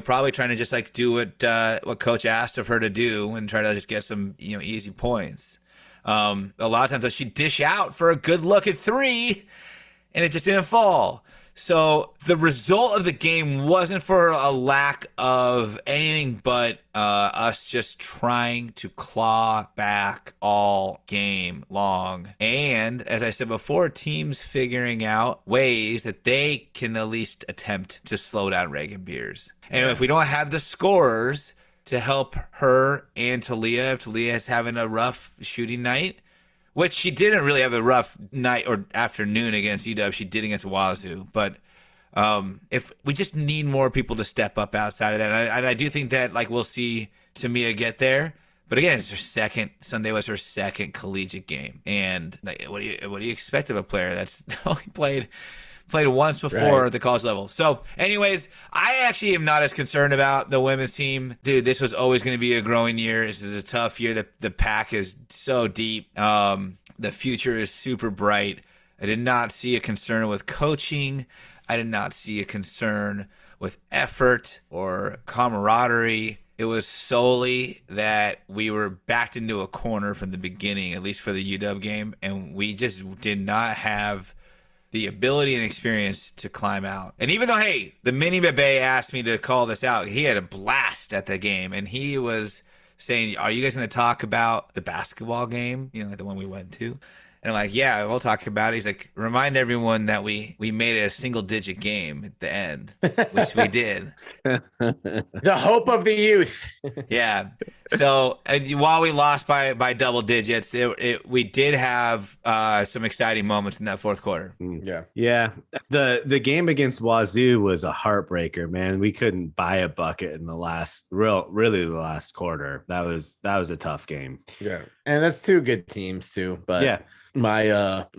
probably trying to just like do what coach asked of her to do and try to just get some easy points. A lot of times though, she'd dish out for a good look at 3 and it just didn't fall. So the result of the game wasn't for a lack of anything but us just trying to claw back all game long. And as I said before, teams figuring out ways that they can at least attempt to slow down Reagan Beers. And if we don't have the scorers to help her and Talia, if Talia is having a rough shooting night, which she didn't really have a rough night or afternoon against UW, she did against Wazoo. But if we just need more people to step up outside of that, and I do think that like we'll see Tamia get there. But again, Sunday was her second collegiate game, and like, what do you expect of a player that's only played once before the college level? So anyways, I actually am not as concerned about the women's team. Dude, this was always going to be a growing year. This is a tough year. The pack is so deep. The future is super bright. I did not see a concern with coaching. I did not see a concern with effort or camaraderie. It was solely that we were backed into a corner from the beginning, at least for the UW game, and we just did not have the ability and experience to climb out. And even though, hey, the Mini Bebe asked me to call this out, he had a blast at the game, and he was saying, are you guys going to talk about the basketball game, like the one we went to? And I'm like, yeah, we'll talk about it. He's like, remind everyone that we made it a single-digit game at the end, which we did. The hope of the youth. Yeah. So while we lost by double digits, we did have some exciting moments in that fourth quarter. Yeah. The game against Wazoo was a heartbreaker, man. We couldn't buy a bucket in the last quarter. That was a tough game. Yeah. And that's two good teams too. But Yeah. my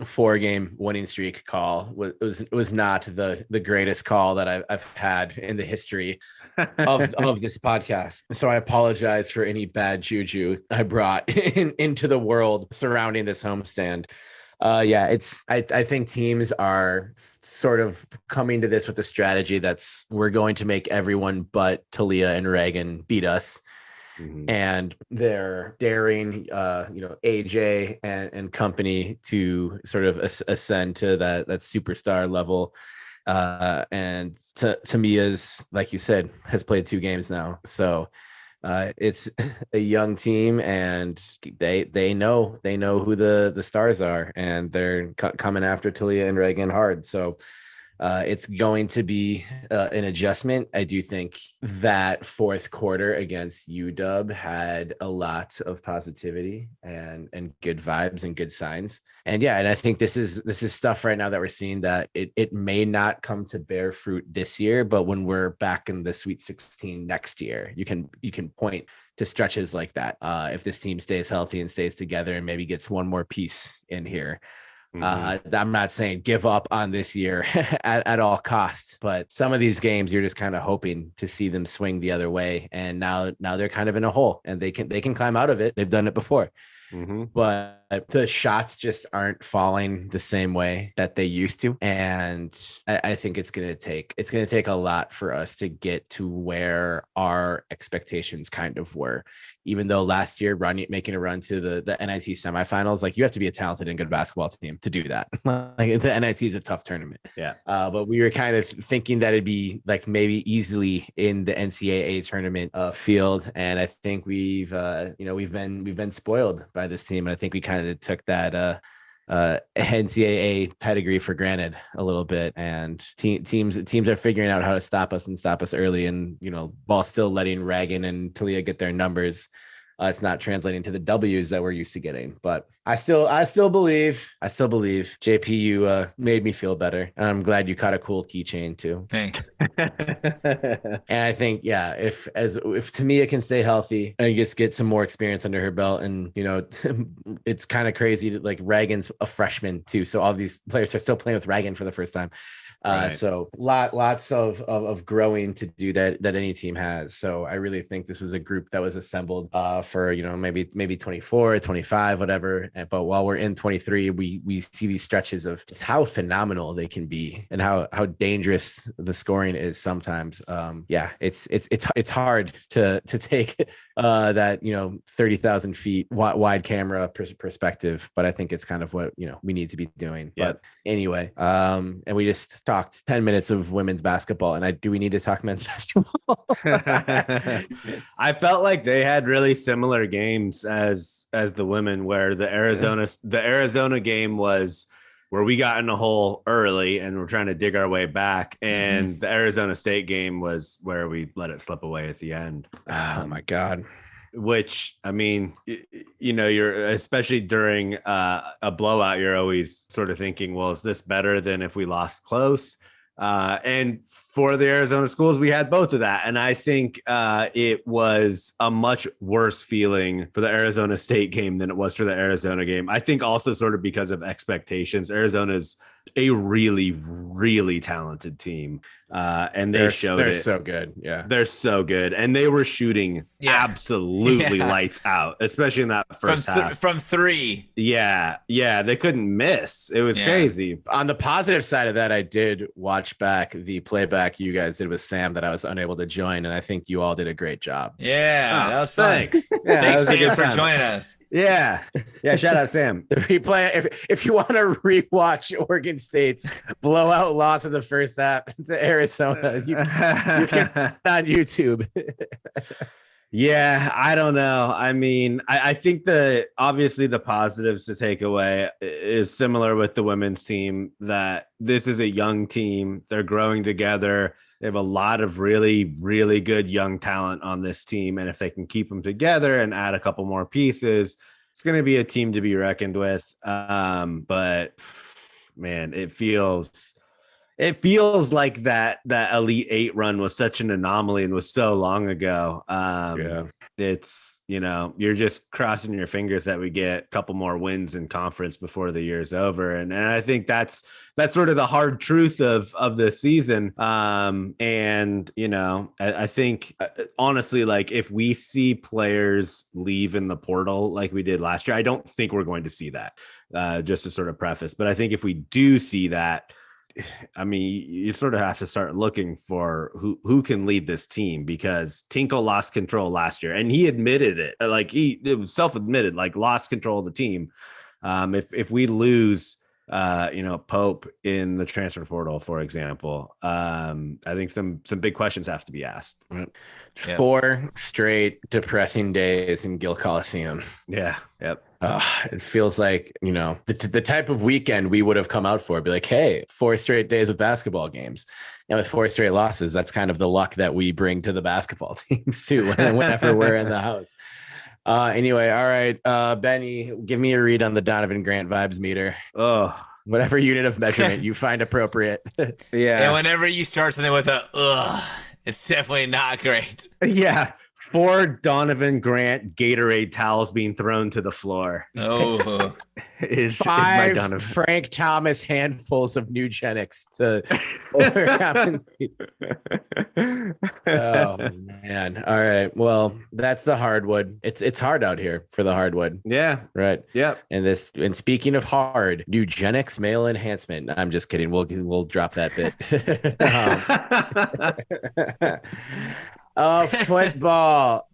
4-game winning streak call was not the greatest call that I've had in the history of this podcast. So I apologize for any bad juju I brought into the world surrounding this homestand. I think teams are sort of coming to this with a strategy that's we're going to make everyone but Talia and Reagan beat us. Mm-hmm. And they're daring, AJ and company to sort of ascend to that superstar level. And Tamiya's, like you said, has played 2 games now. So it's a young team, and they know who the stars are, and they're coming after Talia and Reagan hard. So it's going to be an adjustment. I do think that fourth quarter against UW had a lot of positivity and good vibes and good signs. And I think this is stuff right now that we're seeing that it may not come to bear fruit this year, but when we're back in the Sweet 16 next year, you can point to stretches like that. If this team stays healthy and stays together and maybe gets one more piece in here. I'm not saying give up on this year at all costs, but some of these games you're just kind of hoping to see them swing the other way. And now they're kind of in a hole, and they can climb out of it. They've done it before. But the shots just aren't falling the same way that they used to. And I think it's going to take a lot for us to get to where our expectations kind of were. Even though last year making a run to the NIT semifinals, like you have to be a talented and good basketball team to do that. Like the NIT is a tough tournament. Yeah. But we were kind of thinking that it'd be like maybe easily in the NCAA tournament field. And I think we've been spoiled by this team. And I think we kind of took that NCAA pedigree for granted a little bit, and teams are figuring out how to stop us early, and while still letting Reagan and Talia get their numbers. It's not translating to the W's that we're used to getting, but I still believe JP, you made me feel better, and I'm glad you caught a cool keychain too. Thanks. And I think, if Tamia can stay healthy and just get some more experience under her belt, and it's kind of crazy that like Reagan's a freshman too, so all these players are still playing with Reagan for the first time. Right. So lots of growing to do that any team has. So I really think this was a group that was assembled for maybe 24, 25, whatever. But while we're in 23, we see these stretches of just how phenomenal they can be and how dangerous the scoring is sometimes. It's hard to take that 30,000 feet wide camera perspective, but I think it's kind of what we need to be doing. Yeah. But anyway, and we just talked 10 minutes of women's basketball, and do we need to talk men's basketball? I felt like they had really similar games as the women, where the Arizona game was where we got in a hole early and we're trying to dig our way back. And the Arizona State game was where we let it slip away at the end. Oh my God. Which, I mean, you're especially during a blowout, you're always sort of thinking, well, is this better than if we lost close? And for the Arizona schools, we had both of that. And I think it was a much worse feeling for the Arizona State game than it was for the Arizona game. I think also sort of because of expectations. Arizona's a really, really talented team. And they're so good. Yeah. They're so good. And they were shooting absolutely lights out, especially in that first half. From 3. Yeah. Yeah. They couldn't miss. It was crazy. On the positive side of that, I did watch back the playback you guys did with Sam that I was unable to join. And I think you all did a great job. Yeah. That was fun. Thanks. Yeah, thanks, Sam, for joining us. Yeah. Yeah. Shout out, Sam. The replay. If you want to rewatch Oregon State's blowout loss in the first half to Arizona, you can on YouTube. Yeah, I don't know. I mean, I think obviously the positives to take away is similar with the women's team, that this is a young team. They're growing together. They have a lot of really, really good young talent on this team. And if they can keep them together and add a couple more pieces, it's going to be a team to be reckoned with. But man, it feels like that Elite 8 run was such an anomaly and was so long ago. it's, you're just crossing your fingers that we get a couple more wins in conference before the year's over. And I think that's sort of the hard truth of the season. I think honestly, like if we see players leave in the portal like we did last year, I don't think we're going to see that, just to sort of preface. But I think if we do see that, I mean, you sort of have to start looking for who can lead this team, because Tinkle lost control last year, and he admitted it. Like it was self-admitted, like lost control of the team. If we lose, Pope in the transfer portal, for example, I think some big questions have to be asked. Right. Yeah. 4 straight depressing days in Gill Coliseum. Yeah. Yep. It feels like, the type of weekend we would have come out for. Be like, hey, 4 straight days of basketball games. And with 4 straight losses, that's kind of the luck that we bring to the basketball teams too, whenever we're in the house. Anyway, all right. Benny, give me a read on the Donovan Grant vibes meter. Oh, whatever unit of measurement you find appropriate. Yeah. And whenever you start something with it's definitely not great. Yeah. 4 Donovan Grant Gatorade towels being thrown to the floor. Oh, is 5 my Donovan. Frank Thomas handfuls of Nugenics to overcome. Oh man! All right. Well, that's the hardwood. It's hard out here for the hardwood. Yeah. Right. Yep. And speaking of hard, Nugenics male enhancement. I'm just kidding. We'll drop that bit. Football.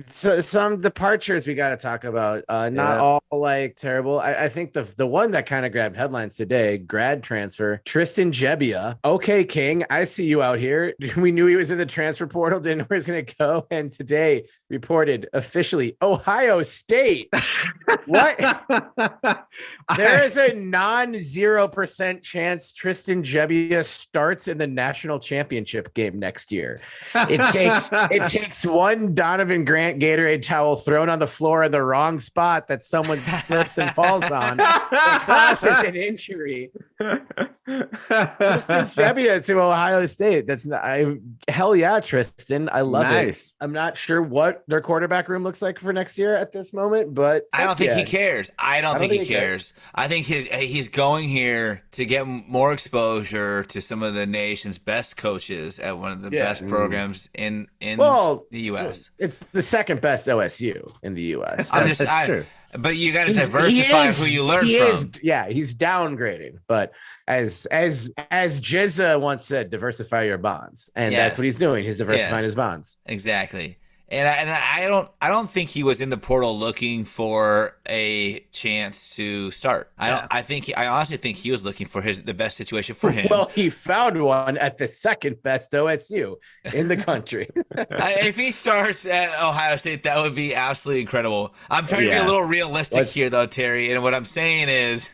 So some departures we got to talk about. Not all like terrible. I think the one that kind of grabbed headlines today, grad transfer, Tristan Gebbia. Okay, King, I see you out here. We knew he was in the transfer portal, didn't know where he was going to go. And today reported officially Ohio State. What? There is a 0% chance Tristan Gebbia starts in the national championship game next year. It takes one Donovan Grant Gatorade towel thrown on the floor in the wrong spot that someone slips and falls on. It causes an injury. Tristan Gebbia to Ohio State. Hell yeah, Tristan. I love it. I'm not sure what their quarterback room looks like for next year at this moment, but I don't think he cares. I don't think he cares. I think he's going here to get more exposure to some of the nation's best coaches at one of the best programs in the U.S. It's the second best OSU in the U.S. But you got to diversify who you learn from. He's downgrading, but as Jizza once said, diversify your bonds, and that's what he's doing. He's diversifying his bonds. Exactly. And I don't think he was in the portal looking for a chance to start. I honestly think he was looking for the best situation for him. Well, he found one at the second best OSU in the country. If he starts at Ohio State, that would be absolutely incredible. I'm trying to be a little realistic here, though, Terry. And what I'm saying is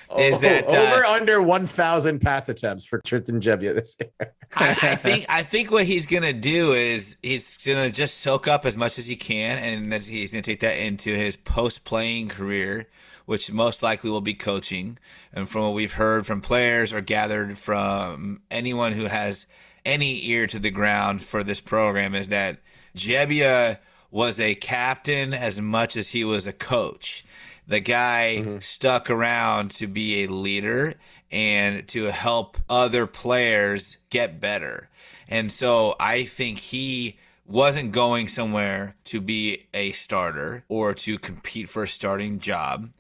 that over under 1,000 pass attempts for Tristan Gebbia this year. I think what he's gonna do is he's gonna just soak up as much as he can, and he's gonna take that into his post-playing career, which most likely will be coaching. And from what we've heard from players or gathered from anyone who has any ear to the ground for this program, is that Gebbia was a captain as much as he was a coach. The guy stuck around to be a leader and to help other players get better. And so I think he wasn't going somewhere to be a starter or to compete for a starting job.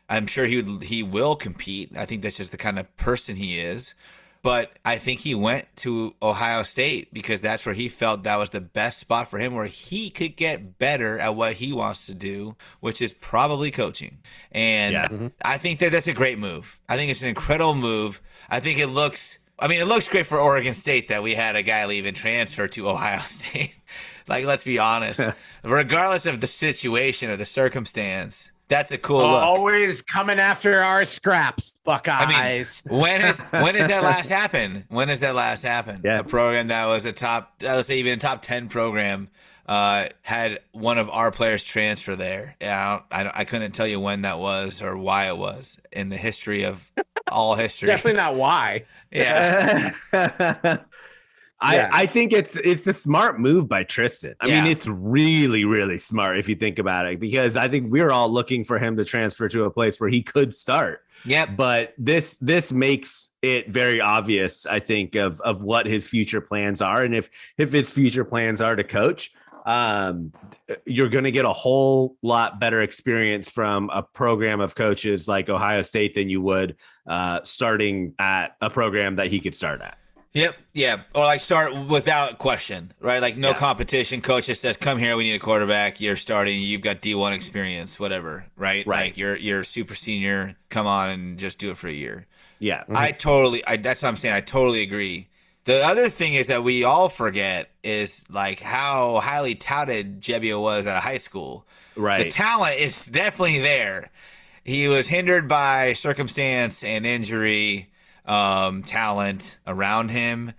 I'm sure he will compete. I think that's just the kind of person he is. But I think he went to Ohio State because that's where he felt that was the best spot for him, where he could get better at what he wants to do, which is probably coaching. And I think that's a great move. I think it's an incredible move. I think it looks great for Oregon State that we had a guy leave and transfer to Ohio State. Like, let's be honest. Regardless of the situation or the circumstance, that's a cool look. Always coming after our scraps, Buckeyes. When has that last happened? When has that last happened? Yeah. A program that was a top, let's say even a top 10 program, had one of our players transfer there. Yeah, I couldn't tell you when that was or why it was in the history of all history. Definitely not why. Yeah. I think it's a smart move by Tristan. I mean, it's really, really smart if you think about it, because I think we're all looking for him to transfer to a place where he could start. Yep. But this makes it very obvious, I think, of what his future plans are. And if his future plans are to coach, you're going to get a whole lot better experience from a program of coaches like Ohio State than you would starting at a program that he could start at. Yep. Yeah. Or like start without question, right? Like no competition. Coach just says, come here. We need a quarterback. You're starting. You've got D1 experience, whatever. Right. Like you're super senior. Come on and just do it for a year. Yeah. Mm-hmm. That's what I'm saying. I totally agree. The other thing is that we all forget is like how highly touted Jebbia was out of high school. Right. The talent is definitely there. He was hindered by circumstance and injury. Talent around him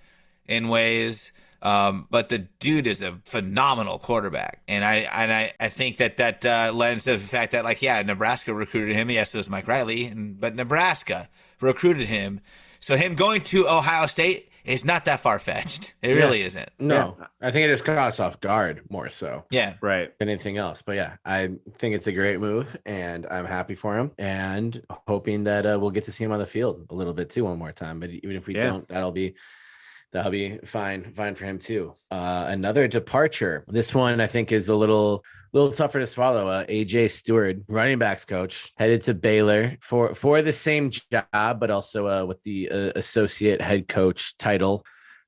in ways. But the dude is a phenomenal quarterback. And I think that lends to the fact that, like, Nebraska recruited him. Yes, it was Mike Riley, but Nebraska recruited him. So him going to Ohio State is not that far-fetched. It really isn't. No, I think it just caught us off guard more so. Yeah. Right. Than anything else. But yeah, I think it's a great move and I'm happy for him and hoping that we'll get to see him on the field a little bit too one more time. But even if we don't, that'll be fine for him too. Another departure. This one I think is a little tougher to swallow. AJ Stewart, running backs coach, headed to Baylor for the same job, but also with the associate head coach title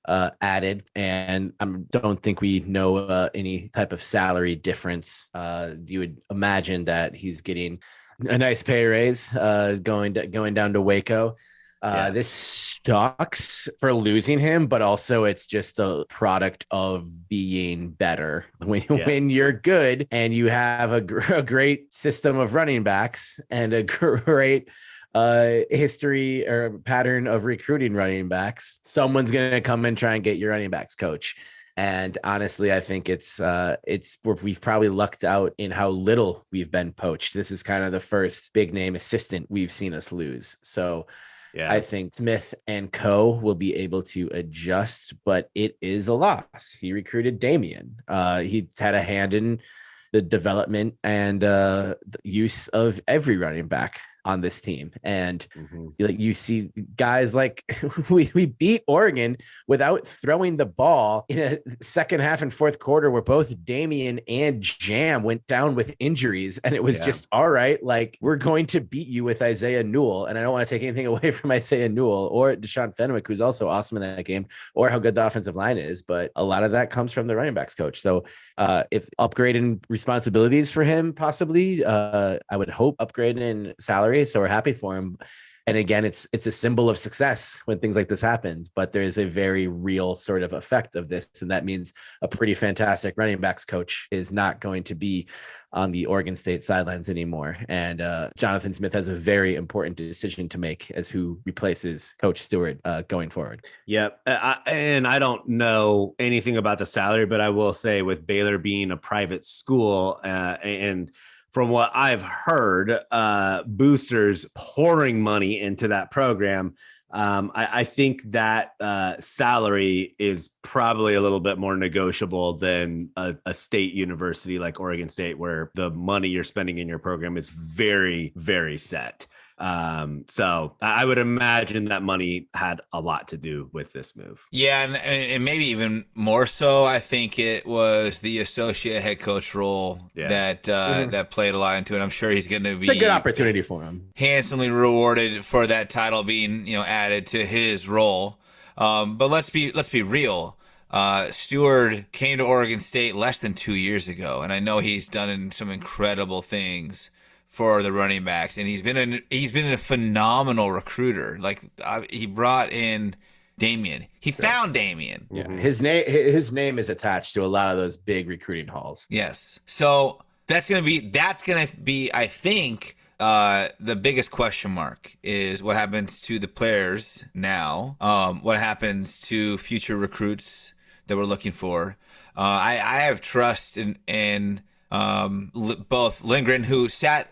added. And I don't think we know any type of salary difference. You would imagine that he's getting a nice pay raise going down to Waco. This sucks for losing him, but also it's just a product of being better. When you're good and you have a great system of running backs and a great history or pattern of recruiting running backs, someone's going to come and try and get your running backs coach. And honestly, I think it's we've probably lucked out in how little we've been poached. This is kind of the first big name assistant we've seen us lose. So I think Smith and co will be able to adjust, but it is a loss. He recruited Damian. He's had a hand in the development and the use of every running back on this team. And you see guys like we beat Oregon without throwing the ball in a second half and fourth quarter where both Damian and Jam went down with injuries. And it was just, all right, like we're going to beat you with Isaiah Newell. And I don't want to take anything away from Isaiah Newell or Deshaun Fenwick, who's also awesome in that game, or how good the offensive line is. But a lot of that comes from the running backs coach. So if upgrading responsibilities for him, possibly, I would hope upgrading in salary. So we're happy for him. And again, it's a symbol of success when things like this happens, but there is a very real sort of effect of this. And that means a pretty fantastic running backs coach is not going to be on the Oregon State sidelines anymore. And Jonathan Smith has a very important decision to make as who replaces Coach Stewart going forward. Yep. And I don't know anything about the salary, but I will say with Baylor being a private school and from what I've heard, boosters pouring money into that program, I think that salary is probably a little bit more negotiable than a state university like Oregon State, where the money you're spending in your program is very, very set. So I would imagine that money had a lot to do with this move. Yeah, and maybe even more so, I think it was the associate head coach role that played a lot into it. I'm sure he's going to be a good opportunity for him, handsomely rewarded for that title being added to his role. But let's be real. Stewart came to Oregon State less than 2 years ago, and I know he's done some incredible things for the running backs, and he's been a phenomenal recruiter. Like he brought in Damian. He found Damian. Yeah, his name is attached to a lot of those big recruiting halls. Yes. So that's gonna be I think the biggest question mark is what happens to the players now. What happens to future recruits that we're looking for. I have trust in both Lindgren, who sat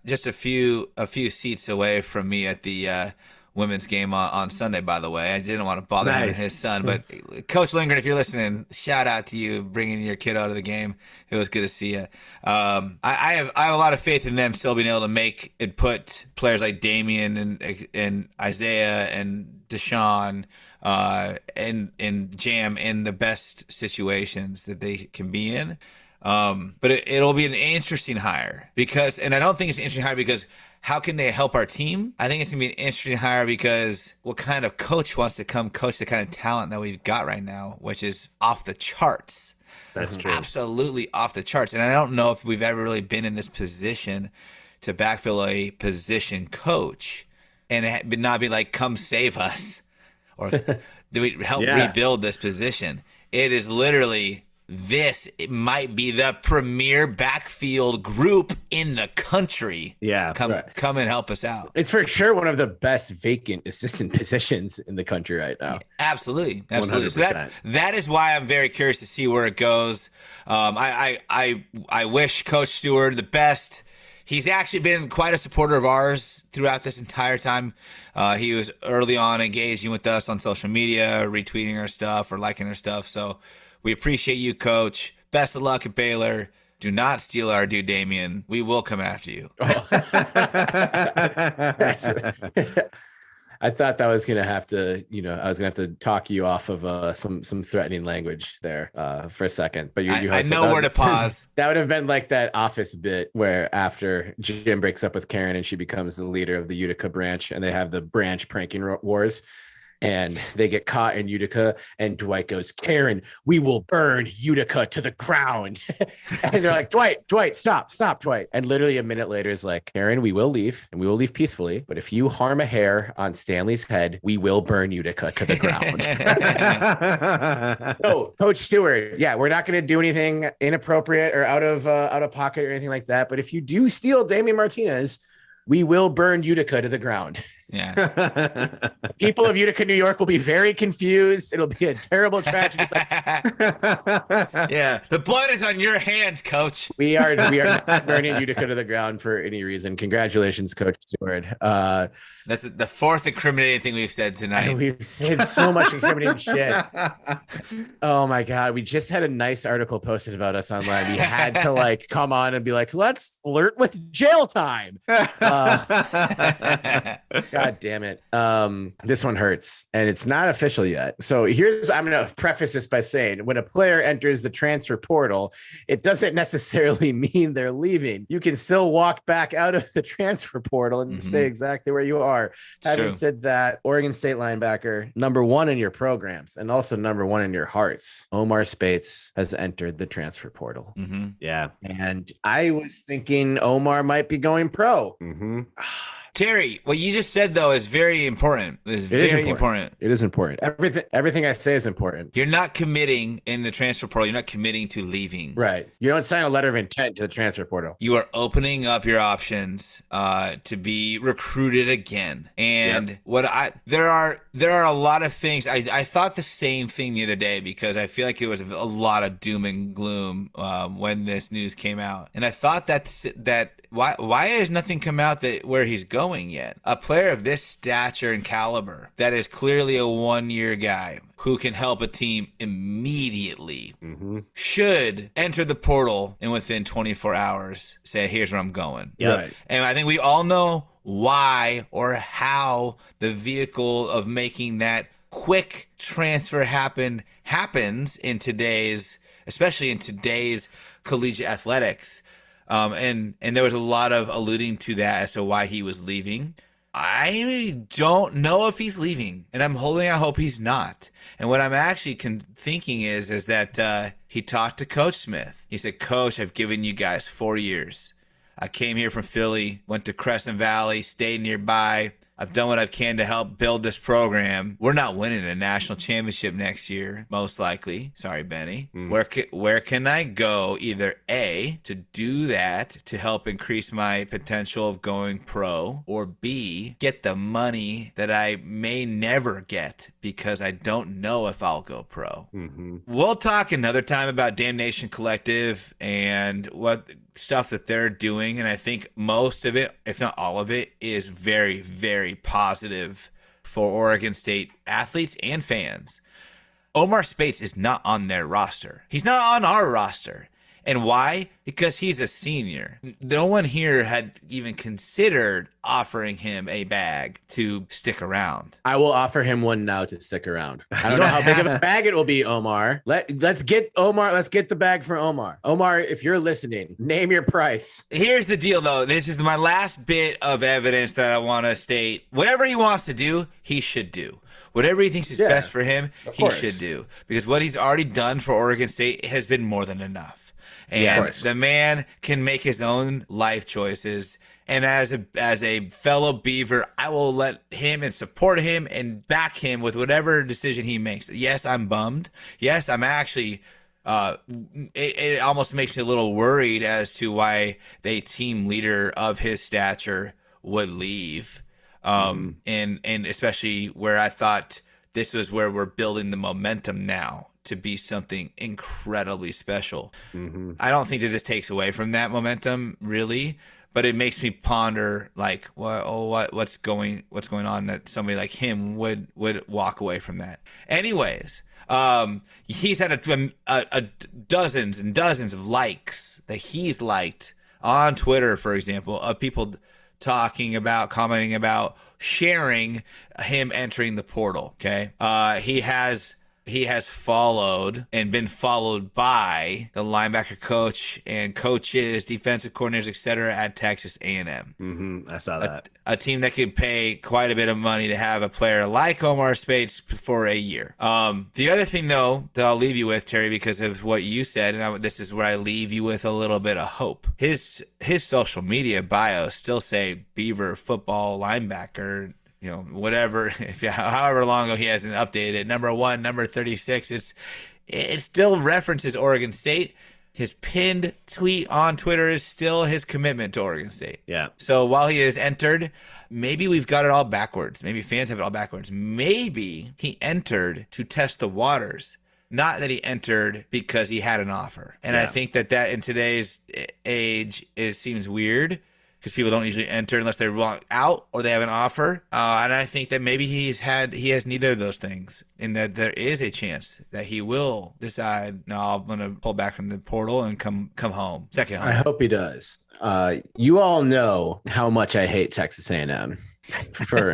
just a few seats away from me at the women's game on Sunday, by the way. I didn't want to bother him and his son, but Coach Lindgren, if you're listening, shout out to you bringing your kid out of the game. It was good to see you. I have a lot of faith in them still being able to make and put players like Damian and Isaiah and Deshaun and Jam in the best situations that they can be in. But it'll be an interesting hire and I don't think it's an interesting hire because how can they help our team? I think it's going to be an interesting hire because what kind of coach wants to come coach the kind of talent that we've got right now, which is off the charts. That's true. Absolutely off the charts. And I don't know if we've ever really been in this position to backfill a position coach and not be like, come save us or do we help rebuild this position? It is literally it might be the premier backfield group in the country. Yeah. Come and help us out. It's for sure one of the best vacant assistant positions in the country right now. Yeah, absolutely. 100%. So that is why I'm very curious to see where it goes. I wish Coach Stewart the best. He's actually been quite a supporter of ours throughout this entire time. He was early on engaging with us on social media, retweeting our stuff or liking our stuff. So we appreciate you, Coach. Best of luck at Baylor. Do not steal our dude, Damian. We will come after you. I thought that was gonna have to, I was gonna have to talk you off of some threatening language there for a second. But I know where to pause. That would have been like that Office bit where after Jim breaks up with Karen and she becomes the leader of the Utica branch, and they have the branch pranking wars. And they get caught in Utica, and Dwight goes, "Karen, we will burn Utica to the ground." And they're like, Dwight, stop, Dwight. And literally a minute later is like, "Karen, we will leave, and we will leave peacefully. But if you harm a hair on Stanley's head, we will burn Utica to the ground." No, Coach Stewart, we're not going to do anything inappropriate or out of pocket or anything like that. But if you do steal Damian Martinez, we will burn Utica to the ground. Yeah. People of Utica, New York will be very confused. It'll be a terrible tragedy. Yeah. The blood is on your hands, Coach. We are not burning Utica to the ground for any reason. Congratulations, Coach Stewart. That's the fourth incriminating thing we've said tonight. We've saved so much incriminating shit. Oh my God. We just had a nice article posted about us online. We had to come on and be like, let's flirt with jail time. God damn it. This one hurts, and it's not official yet. So I'm going to preface this by saying when a player enters the transfer portal, it doesn't necessarily mean they're leaving. You can still walk back out of the transfer portal and stay exactly where you are. Having said that, Oregon State linebacker, number one in your programs and also number one in your hearts, Omar Spates has entered the transfer portal. Mm-hmm. Yeah. And I was thinking Omar might be going pro. Mm-hmm. Terry, what you just said, though, is very important. It is very important. It is important. Everything I say is important. You're not committing in the transfer portal. You're not committing to leaving. Right. You don't sign a letter of intent to the transfer portal. You are opening up your options to be recruited again. And there are a lot of things. I thought the same thing the other day because I feel like it was a lot of doom and gloom when this news came out. And I thought that why has nothing come out where he's going yet? A player of this stature and caliber that is clearly a one-year guy who can help a team immediately should enter the portal and within 24 hours say, here's where I'm going. Yep. Right. And I think we all know why or how the vehicle of making that quick transfer happens especially in today's collegiate athletics. And there was a lot of alluding to that as to why he was leaving. I don't know if he's leaving, and I'm holding out hope he's not. And what I'm actually thinking is that he talked to Coach Smith. He said, "Coach, I've given you guys 4 years. I came here from Philly, went to Crescent Valley, stayed nearby. I've done what I can to help build this program. We're not winning a national championship next year, most likely. Sorry, Benny. Where can I go either A, to do that to help increase my potential of going pro, or B, get the money that I may never get because I don't know if I'll go pro?" We'll talk another time about Damnation Collective and what stuff that they're doing, and I think most of it, if not all of it, is very, very positive for Oregon State athletes and fans. Omar Speights is not on their roster. He's not on our roster. And why? Because he's a senior. No one here had even considered offering him a bag to stick around. I will offer him one now to stick around. I don't know how big of a bag it will be, Omar. Let's get Omar. Let's get the bag for Omar. Omar, if you're listening, name your price. Here's the deal, though. This is my last bit of evidence that I want to state. Whatever he wants to do, he should do. Whatever he thinks is best for him, he should do. Because what he's already done for Oregon State has been more than enough. And the man can make his own life choices. And as a fellow Beaver, I will let him and support him and back him with whatever decision he makes. Yes, I'm bummed. Yes, I'm actually it almost makes me a little worried as to why the team leader of his stature would leave. And especially where I thought this was where we're building the momentum now to be something incredibly special. I don't think that this takes away from that momentum, really, but it makes me ponder, like, what's going on that somebody like him would walk away from that. Anyways, he's had a dozens and dozens of likes that he's liked on Twitter, for example, of people talking about, commenting about, sharing him entering the portal. Okay, he has followed and been followed by the linebacker coach and coaches, defensive coordinators, etc. at Texas A&M. I saw that. A team that could pay quite a bit of money to have a player like Omar Speights for a year. The other thing, though, that I'll leave you with, Terry, because of what you said, and this is where I leave you with a little bit of hope. His social media bios still say Beaver football linebacker, whatever, however long ago he hasn't updated it. Number 1, number 36. It still references Oregon State. His pinned tweet on Twitter is still his commitment to Oregon State. Yeah. So while he has entered, maybe we've got it all backwards. Maybe fans have it all backwards. Maybe he entered to test the waters, not that he entered because he had an offer. And I think that in today's age, it seems weird, because people don't usually enter unless they're out or they have an offer. And I think that maybe he has neither of those things, and that there is a chance that he will decide, no, I'm going to pull back from the portal and come home. Second home. I hope he does. You all know how much I hate Texas A&M for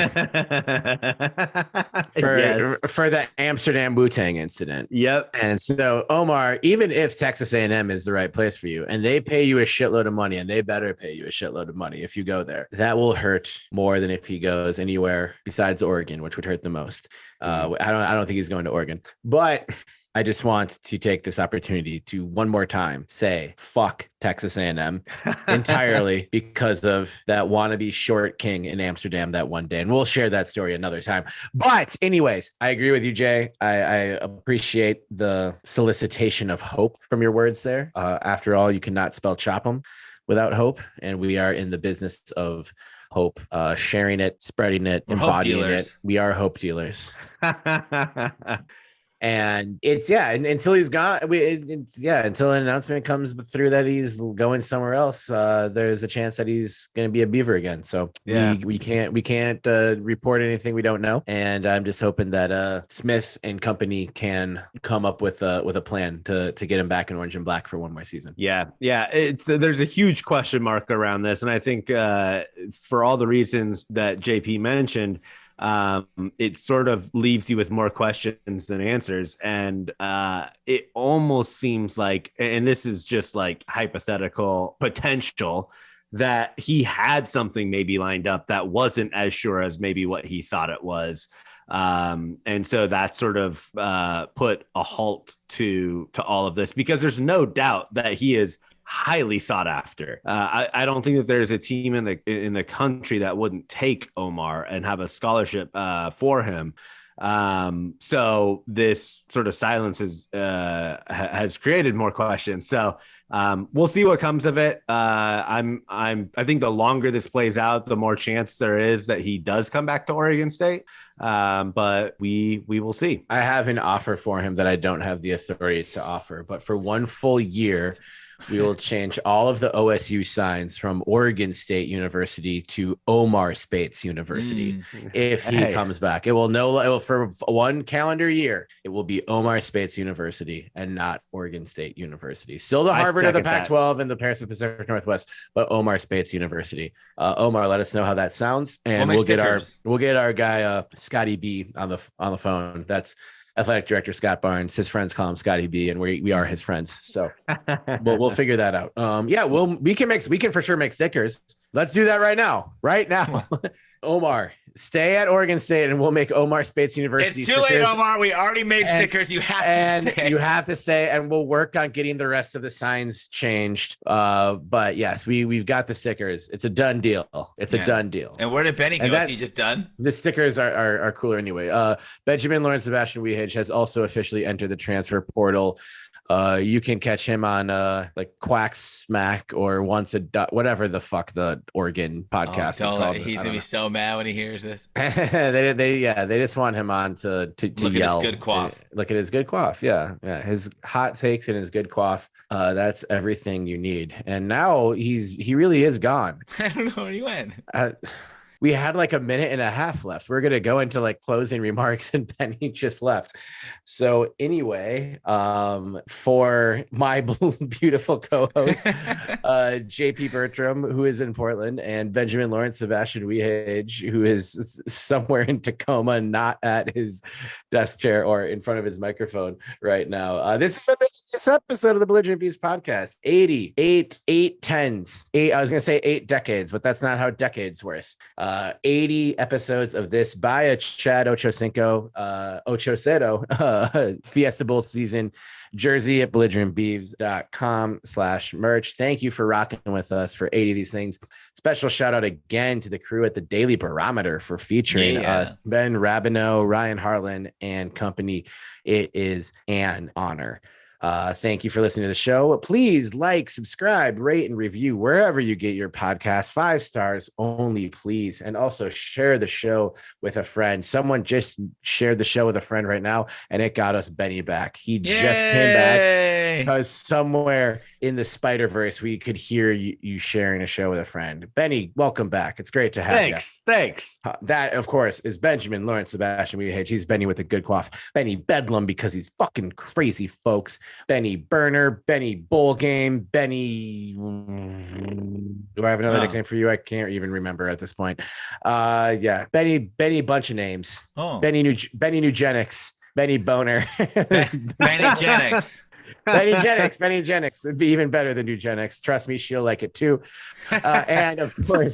the Amsterdam Wu-Tang incident. Yep. And so, Omar, even if Texas A&M is the right place for you and they pay you a shitload of money, and they better pay you a shitload of money if you go there, that will hurt more than if he goes anywhere besides Oregon, which would hurt the most. I don't think he's going to Oregon, but I just want to take this opportunity to one more time say fuck Texas A&M entirely because of that wannabe short king in Amsterdam that one day. And we'll share that story another time. But anyways, I agree with you, Jay. I appreciate the solicitation of hope from your words there. After all, you cannot spell chop 'em without hope. And we are in the business of hope, sharing it, spreading it, embodying it. We are hope dealers. And it's and until he's gone, until an announcement comes through that he's going somewhere else, there's a chance that he's going to be a Beaver again. So we can't report anything we don't know. And I'm just hoping that Smith and company can come up with a plan to get him back in orange and black for one more season. Yeah. There's a huge question mark around this, and I think for all the reasons that JP mentioned, it sort of leaves you with more questions than answers. And it almost seems like, and this is just like hypothetical potential, that he had something maybe lined up that wasn't as sure as maybe what he thought it was. And so that sort of put a halt to all of this, because there's no doubt that he is highly sought after. I don't think that there's a team in the country that wouldn't take Omar and have a scholarship for him. So this sort of silence has created more questions. So we'll see what comes of it. I think the longer this plays out, the more chance there is that he does come back to Oregon State. But we will see. I have an offer for him that I don't have the authority to offer, but for one full year, we will change all of the OSU signs from Oregon State University to Omar Spates University if he comes back. It will for one calendar year. It will be Omar Spates University and not Oregon State University. Still the Harvard of the Pac-12 and the Pacific Northwest, but Omar Spates University. Omar, let us know how that sounds, and we'll get our guy Scotty B on the phone. That's Athletic Director Scott Barnes. His friends call him Scotty B, and we are his friends. So we'll figure that out. We can for sure make stickers. Let's do that right now. Right now. Omar, stay at Oregon State, and we'll make Omar Spates University. It's too late, Omar. We already made stickers. You have to stay. You have to stay, and we'll work on getting the rest of the signs changed. But yes, we've got the stickers. It's a done deal. It's a done deal. And where did Benny go? Is he just done? The stickers are cooler anyway. Benjamin Lawrence Sebastian Weehage has also officially entered the transfer portal. You can catch him on like Quack Smack or whatever the fuck the Oregon podcast is called. He's gonna be so mad when he hears this. they just want him on to look yell. At his good quaff. Look at his good quaff. Yeah. His hot takes and his good quaff. That's everything you need. And now he really is gone. I don't know where he went. We had like a minute and a half left. We're going to go into like closing remarks, and Benny just left. So anyway, for my beautiful co-host, JP Bertram, who is in Portland, and Benjamin Lawrence Sebastian Weehage, who is somewhere in Tacoma, not at his desk chair or in front of his microphone right now. This is this episode of the Belligerent Beavs Podcast. 8 tens. I was going to say 8 decades, but that's not how decades worth. 80 episodes of this by a Chad Ochocinco, Fiesta Bowl season jersey at belligerentbeavs.com/merch. Thank you for rocking with us for 80 of these things. Special shout out again to the crew at the Daily Barometer for featuring us, Ben Rabineau, Ryan Harlan, and company. It is an honor. Thank you for listening to the show. Please like, subscribe, rate, and review wherever you get your podcast. 5 stars only, please. And also share the show with a friend. Someone just shared the show with a friend right now, and it got us Benny back. He just came back because somewhere in the Spider-Verse, we could hear you sharing a show with a friend. Benny, welcome back. It's great to have you. Thanks. That, of course, is Benjamin Lawrence Sebastian Weehage. He's Benny with a good quaff. Benny Bedlam because he's fucking crazy, folks. Benny Burner, Benny Bowl Game, Benny. Do I have another nickname for you? I can't even remember at this point. Benny bunch of names. Benny Nugenics, Benny Boner, Benny Genix. Benny Genix. It'd be even better than Eugenics. Trust me, she'll like it too. And of course,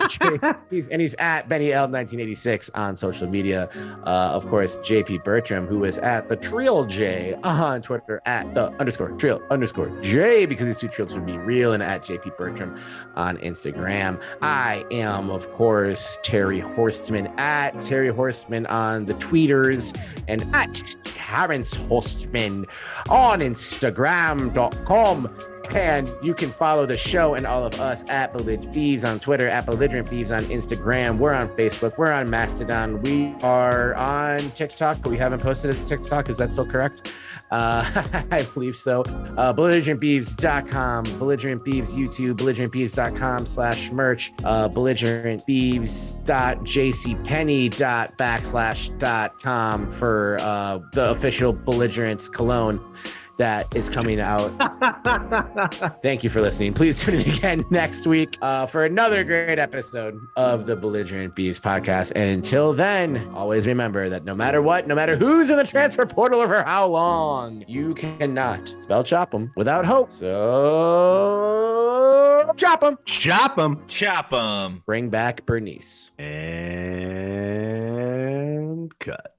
he's at Benny L 1986 on social media. Of course, JP Bertram, who is at the Trill J on Twitter at the _Trill_J because these two trills would be real, and at JP Bertram on Instagram. I am, of course, Terry Horstman at Terry Horstman on the tweeters and at Terrence Horstman on Instagram.com. And you can follow the show and all of us at Belligerent Beavs on Twitter, at Belligerent Beavs on Instagram. We're on Facebook. We're on Mastodon. We are on TikTok, but we haven't posted a TikTok. Is that still correct? I believe so. BelligerentBeavs.com, Belligerent Beavs YouTube, BelligerentBeavs.com/merch, BelligerentBeavs.jcpenney.com for the official Belligerents cologne that is coming out. Thank you for listening. Please tune in again next week for another great episode of the Belligerent Beavs Podcast. And until then, always remember that no matter what, no matter who's in the transfer portal or for how long, you cannot spell chop 'em without hope. So chop 'em. Chop 'em. Chop 'em. Bring back Bernice. And cut.